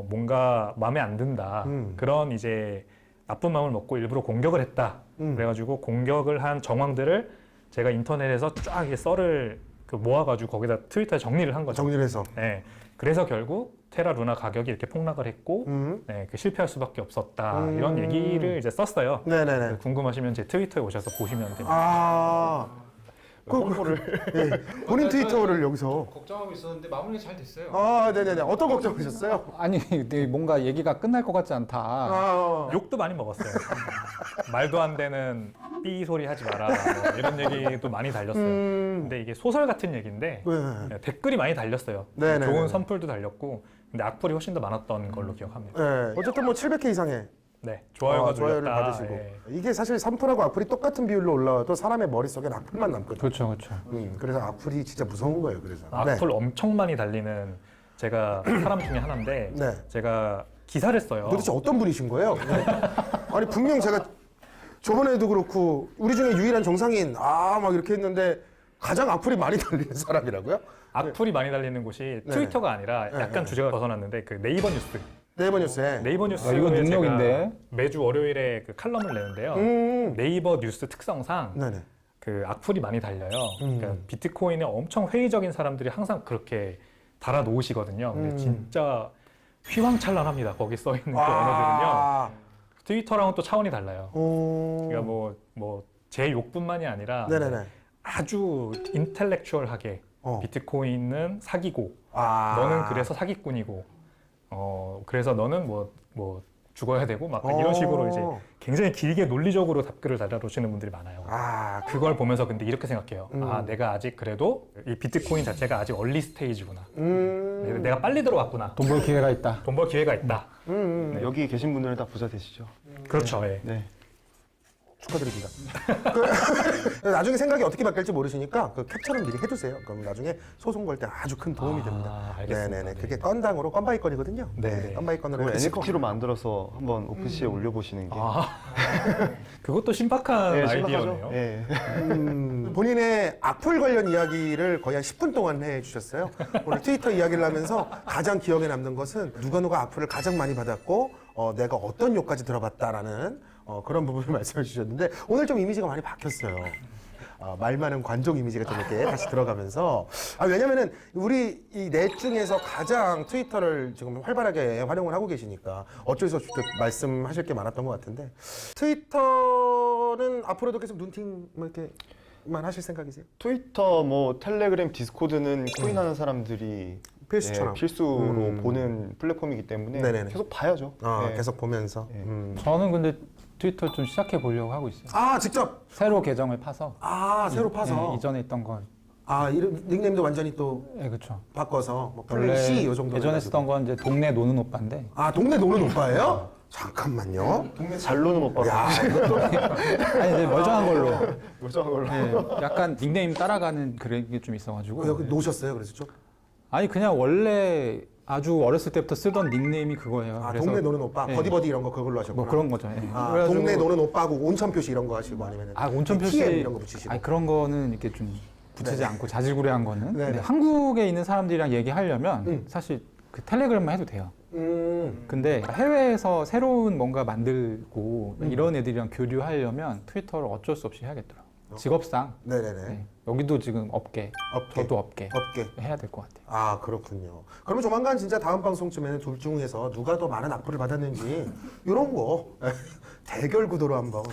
뭔가 마음에 안 든다. 그런 이제 나쁜 마음을 먹고 일부러 공격을 했다. 그래가지고 공격을 한 정황들을 제가 인터넷에서 쫙 썰을 모아가지고 거기다 트위터에 정리를 한 거죠. 정리를 해서. 네. 그래서 결국 테라 루나 가격이 이렇게 폭락을 했고 네, 실패할 수밖에 없었다. 이런 얘기를 이제 썼어요. 네네네. 궁금하시면 제 트위터에 오셔서 보시면 됩니다. 홍보를 네. 본인 트위터를 여기서. 걱정하고 있었는데 마무리 잘 됐어요. 네네네. 어떤 걱정하셨어요? 아니 뭔가 얘기가 끝날 것 같지 않다. 욕도 많이 먹었어요. 말도 안 되는 삐 소리 하지 마라. 뭐 이런 얘기도 많이 달렸어요. 근데 이게 소설 같은 얘기인데 네. 댓글이 많이 달렸어요. 네네네. 좋은 선풀도 달렸고 근데 악플이 훨씬 더 많았던 걸로 기억합니다. 네. 어쨌든 뭐 700개 이상의 네, 좋아요가 좋아요를 눌렸다. 받으시고. 예. 이게 사실 산풀하고 악플이 똑같은 비율로 올라와도 사람의 머릿속에 악플만 남거든요. 그렇죠, 그렇죠. 그래서 악플이 진짜 무서운 거예요. 그래서. 악플 엄청 많이 달리는 제가 사람 중에 하나인데 네. 제가 기사를 써요. 도대체 어떤 분이신 거예요? 아니 분명 제가 저번에도 그렇고 우리 중에 유일한 정상인 막 이렇게 했는데 가장 악플이 많이 달리는 사람이라고요? 악플이 많이 달리는 곳이 네. 트위터가 아니라 약간 주제가 벗어났는데 그 네이버 뉴스. 네이버 뉴스에. 네이버 뉴스에 이거 제가 능력인데. 매주 월요일에 그 칼럼을 내는데요. 네이버 뉴스 특성상 네네. 그 악플이 많이 달려요. 그러니까 비트코인에 엄청 회의적인 사람들이 항상 그렇게 달아 놓으시거든요. 근데 진짜 휘황찬란합니다. 거기 써 있는 그 언어들은요. 트위터랑은 또 차원이 달라요. 그러니까 뭐 제 욕뿐만이 아니라 네네네. 아주 인텔렉추얼하게 비트코인은 사기고 너는 그래서 사기꾼이고 그래서 너는 뭐 죽어야 되고 막 이런 식으로 이제 굉장히 길게 논리적으로 답글을 달아놓으시는 분들이 많아요. 그걸 보면서 근데 이렇게 생각해요. 내가 아직 그래도 이 비트코인 자체가 아직 얼리 스테이지구나. 내가 빨리 들어왔구나. 돈 벌 기회가 있다. 돈 벌 기회가 있다. 네, 여기 계신 분들은 다 부자 되시죠? 그렇죠. 예. 네. 축하드립니다. 나중에 생각이 어떻게 바뀔지 모르시니까 그 캡처는 미리 해두세요. 그럼 나중에 소송 걸 때 아주 큰 도움이 됩니다. 알겠습니다. 네네네. 네. 그게 건당으로 건바이 건이거든요. 네. 건바이 건으로 그걸 하시고. NFT로 만들어서 한번 오픈시에 올려보시는 게 그것도 신박한 네, 아이디어네요. 신박하죠? 예. 본인의 악플 관련 이야기를 거의 한 10분 동안 해주셨어요. 오늘 트위터 이야기를 하면서 가장 기억에 남는 것은 누가 악플을 가장 많이 받았고 내가 어떤 욕까지 들어봤다라는 그런 부분을 말씀해 주셨는데 오늘 좀 이미지가 많이 바뀌었어요. 말 많은 관종 이미지가 좀 이렇게 다시 들어가면서 왜냐면은 우리 이 넷 중에서 가장 트위터를 지금 활발하게 활용을 하고 계시니까 어쩔 수 없이 말씀하실 게 많았던 것 같은데 트위터는 앞으로도 계속 눈팅 뭐 이렇게만 하실 생각이세요? 트위터, 뭐 텔레그램, 디스코드는 코인하는 사람들이 필수처럼. 필수로 보는 플랫폼이기 때문에 네네네. 계속 봐야죠. 네. 계속 보면서. 저는 근데 트위터 좀 시작해 보려고 하고 있어요. 직접. 새로 계정을 파서. 새로 파서. 네, 이전에 있던 걸. 이름 닉네임도 완전히 또 네, 그렇죠. 바꿔서 뭐 원래 플래시 요 정도. 예전에 쓰던 건 이제 동네 노는 오빠인데. 동네 노는 오빠예요? 잠깐만요. 잘 노는 오빠로. 아니 이제 멀쩡한 걸로. 멀쩡한 걸로. 네, 약간 닉네임 따라가는 그런 게 좀 있어가지고. 여기 놓으셨어요, 그래서 좀? 아니 그냥 원래 아주 어렸을 때부터 쓰던 닉네임이 그거예요. 그래서 동네 노는 오빠, 네. 버디버디 이런 거 그걸로 하셨구나. 뭐 그런 거죠. 예. 그래가지고- 동네 노는 오빠고 온천 표시 이런 거 하시고 아니면 온천 표시 이런 거 붙이시고. 아니 그런 거는 이렇게 좀 붙이지 않고 자질구레한 거는. 네네. 근데 한국에 있는 사람들이랑 얘기하려면 사실 그 텔레그램만 해도 돼요. 근데 해외에서 새로운 뭔가 만들고 이런 애들이랑 교류하려면 트위터를 어쩔 수 없이 해야겠더라고요. 직업상. 네네네. 네. 여기도 지금 업계, 저도 업계 해야 될 것 같아요. 그렇군요. 그러면 조만간 진짜 다음 방송쯤에는 둘 중에서 누가 더 많은 악플을 받았는지 이런 거 대결 구도로 한번.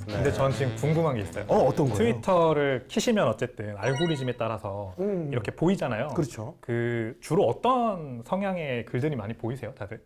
근데 전 지금 궁금한 게 있어요. 어떤 거요? 트위터를 키시면 어쨌든 알고리즘에 따라서 이렇게 보이잖아요. 그렇죠. 그 주로 어떤 성향의 글들이 많이 보이세요, 다들?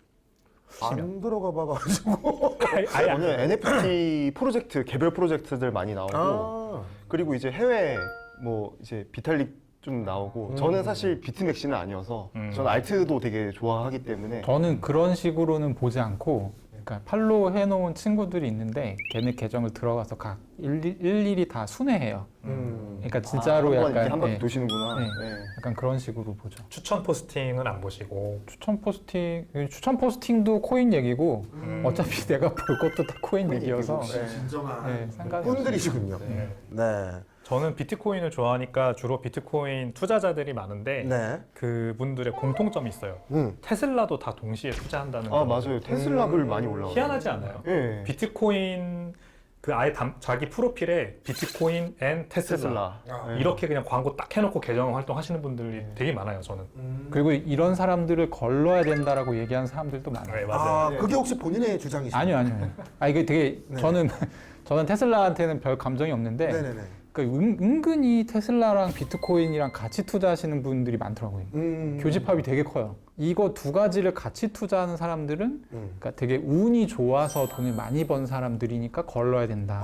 안 들어가 봐가지고. 아예 안- 오늘 NFT 프로젝트, 개별 프로젝트들 많이 나오고 그리고 이제 해외 뭐 이제 비탈릭 좀 나오고 저는 사실 비트맥시는 아니어서 저는 알트도 되게 좋아하기 때문에 저는 그런 식으로는 보지 않고 그러니까 팔로우 해놓은 친구들이 있는데 걔네 계정을 들어가서 각 일일이 다 순회해요. 그러니까 진짜로 한번 약간 이렇게 한 바퀴 예, 도시는구나. 네. 네. 약간 그런 식으로 보죠. 추천 포스팅은 안 보시고 추천 포스팅도 코인 얘기고 어차피 내가 볼 것도 다 코인 얘기여서 진정한 상관이 꾼들이시군요. 네. 네. 저는 비트코인을 좋아하니까 주로 비트코인 투자자들이 많은데 네. 그분들의 공통점이 있어요. 테슬라도 다 동시에 투자한다는 아 거. 맞아요. 테슬라글 많이 올라와요. 희한하지 않아요? 예. 비트코인 그 아예 자기 프로필에 비트코인 앤 테슬라, 테슬라. 이렇게 그냥 광고 딱 해놓고 계정 활동하시는 분들이 되게 많아요. 저는. 그리고 이런 사람들을 걸러야 된다라고 얘기하는 사람들도 많아요. 네, 맞아요. 그게 혹시 본인의 주장이신가요? 아니요. 이게 되게 저는 테슬라한테는 별 감정이 없는데 네네네. 그러니까 은근히 테슬라랑 비트코인이랑 같이 투자하시는 분들이 많더라고요. 교집합이 되게 커요. 이거 두 가지를 같이 투자하는 사람들은 그러니까 되게 운이 좋아서 돈을 많이 번 사람들이니까 걸러야 된다.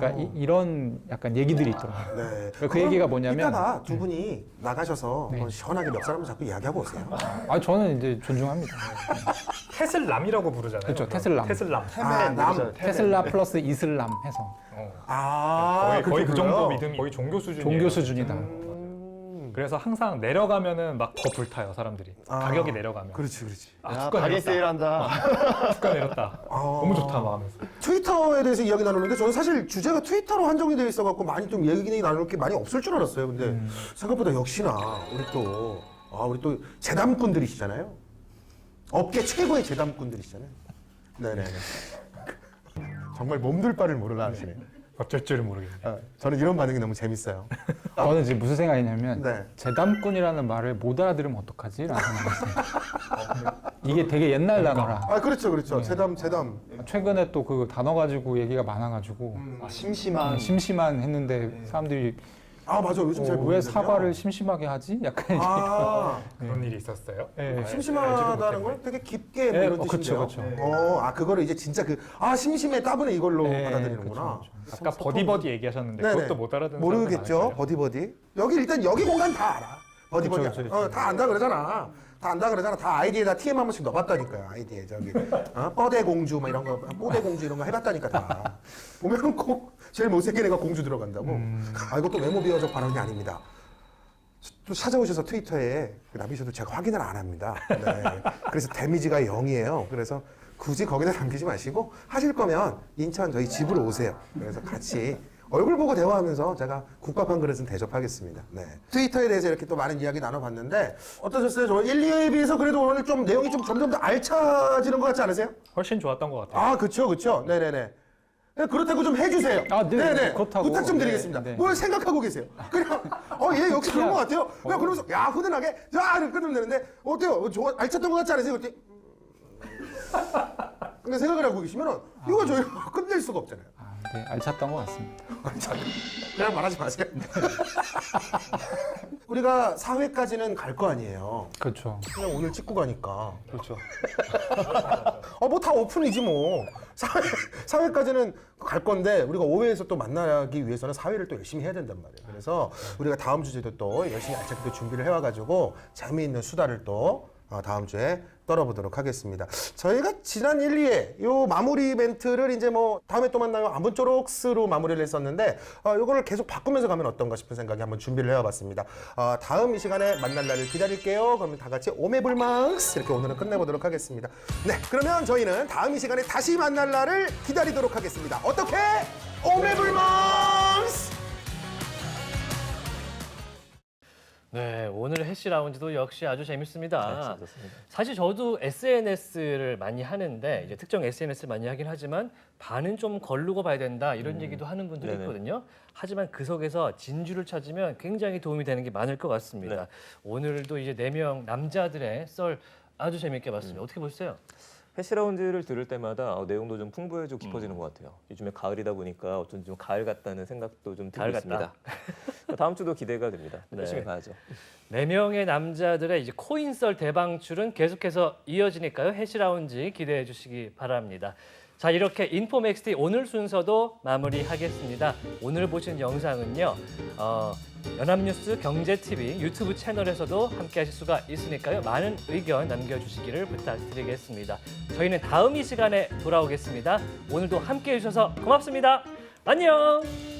그러니까 이런 약간 얘기들이 있더라고요. 네. 그 얘기가 뭐냐면 이따가 두 분이 나가셔서 네. 한번 시원하게 몇 사람 자꾸 이야기하고 오세요. 저는 이제 존중합니다. 테슬람이라고 부르잖아요. 그렇죠, 테슬람. 테슬람. 테슬라 플러스 이슬람 해서 아, 거의 그 그렇게 정도 불러요? 믿음이 거의 종교 수준이에요. 종교 수준이다. 그래서 항상 내려가면은 막 더 불타요 사람들이. 가격이 내려가면. 그렇지, 그렇지. 아, 가게 주가 내렸다. 세일한다. 주가 내렸다. 너무 좋다 막 하면서. 트위터에 대해서 이야기 나누는데 저는 사실 주제가 트위터로 한정이 되어 있어갖고 많이 좀 얘기 나눌 게 많이 없을 줄 알았어요. 근데 생각보다 역시나 우리 또 재담꾼들이시잖아요. 업계 최고의 재담꾼들이시잖아요. 네네네. 정말 몸둘 바를 모르나 하시네요. 어쩔 줄을 모르겠네요. 아, 저는 이런 반응이 너무 재밌어요. 저는 지금 무슨 생각이냐면 네. 재담꾼이라는 말을 못 알아들으면 어떡하지? 라는 생각이 이게 되게 옛날 단어라. 아, 그렇죠. 네. 재담. 최근에 또 그 단어 가지고 얘기가 많아가지고 심심한. 심심한 했는데 사람들이 아, 맞아. 요즘 잘 왜 모르겠네요. 사과를 심심하게 하지? 약간 아, 그런 일이 있었어요. 네. 심심하다는 걸 되게 깊게 뭐 네, 이런 뜻인데요. 그쵸. 그거를 이제 진짜 심심해 따분해 이걸로 네, 받아들이는구나. 아까 버디버디 얘기하셨는데 네네. 그것도 못 알아듣는 모르겠죠. 사람들 버디. 여기 일단 여기 공간 다 알아. 버디. 그쵸. 다 안다 그러잖아. 다 아이디에다 TM 한 번씩 넣어봤다니까요. 아이디에 저기 뻐대 공주 뭐 이런 거, 뽀대 공주 이런 거 해봤다니까 다. 보면 꼭 제일 못생긴 애가 공주 들어간다고. 이것도 외모 비하적 발언이 아닙니다. 또 찾아오셔서 트위터에 남기셔도 제가 확인을 안 합니다. 네. 그래서 데미지가 0이에요. 그래서 굳이 거기다 남기지 마시고 하실 거면 인천 저희 집으로 오세요. 그래서 같이 얼굴 보고 대화하면서 제가 국밥 한 그릇은 대접하겠습니다. 네. 트위터에 대해서 이렇게 또 많은 이야기 나눠봤는데 어떠셨어요? 저 1, 2회에 비해서 그래도 오늘 좀 내용이 좀 점점 더 알차지는 것 같지 않으세요? 훨씬 좋았던 것 같아요. 아, 그쵸. 네네네. 네, 그렇다고 좀 해주세요. 아, 네, 네네. 그렇다고. 부탁 좀 드리겠습니다. 네, 네. 뭘 생각하고 계세요? 그냥, 얘 역시 그런 것 같아요. 그냥 그러면서, 야, 훈훈하게, 자, 이렇게 끊으면 되는데, 어때요? 알찼던 것 같지 않으세요? 그때. 근데 생각을 하고 계시면은, 이거 저희가 끝낼 수가 없잖아요. 네, 알찼던 것 같습니다. 그냥 말하지 마세요. 우리가 4회까지는 갈 거 아니에요. 그렇죠. 그냥 오늘 찍고 가니까. 그렇죠. 뭐 다 오픈이지 뭐. 4회까지는 갈 건데 우리가 5회에서 또 만나기 위해서는 4회를 또 열심히 해야 된단 말이에요. 그래서 우리가 다음 주제도 또 열심히 알차게 또 준비를 해와가지고 재미있는 수다를 또 다음 주에 떨어보도록 하겠습니다. 저희가 지난 1, 2회 요 마무리 멘트를 이제 뭐 다음에 또 만나요 아무쪼록스로 마무리를 했었는데 요거를 계속 바꾸면서 가면 어떤가 싶은 생각에 한번 준비를 해와봤습니다. 다음 이 시간에 만날 날을 기다릴게요. 그러면 다 같이 오메불망스 이렇게 오늘은 끝내보도록 하겠습니다. 네, 그러면 저희는 다음 이 시간에 다시 만날 날을 기다리도록 하겠습니다. 어떻게? 오메불망스! 네, 오늘 해시 라운지도 역시 아주 재밌습니다. 네, 좋습니다. 사실 저도 SNS를 많이 하는데 이제 특정 SNS를 많이 하긴 하지만 반은 좀 거르고 봐야 된다 이런 얘기도 하는 분들이 네네. 있거든요. 하지만 그 속에서 진주를 찾으면 굉장히 도움이 되는 게 많을 것 같습니다. 네. 오늘도 이제 4명 남자들의 썰 아주 재밌게 봤습니다. 어떻게 보셨어요? 해시라운드를 들을 때마다 내용도 좀 풍부해지고 깊어지는 것 같아요. 요즘에 가을이다 보니까 어쩐지 좀 가을 같다는 생각도 좀 들고 가을 있습니다. 같다. 다음 주도 기대가 됩니다. 네. 열심히 봐야죠. 4명의 남자들의 이제 코인썰 대방출은 계속해서 이어지니까요. 해시라운지 기대해 주시기 바랍니다. 자, 이렇게 인포맥스티 오늘 순서도 마무리하겠습니다. 오늘 보신 영상은요. 연합뉴스 경제TV 유튜브 채널에서도 함께 하실 수가 있으니까요. 많은 의견 남겨주시기를 부탁드리겠습니다. 저희는 다음 이 시간에 돌아오겠습니다. 오늘도 함께 해주셔서 고맙습니다. 안녕!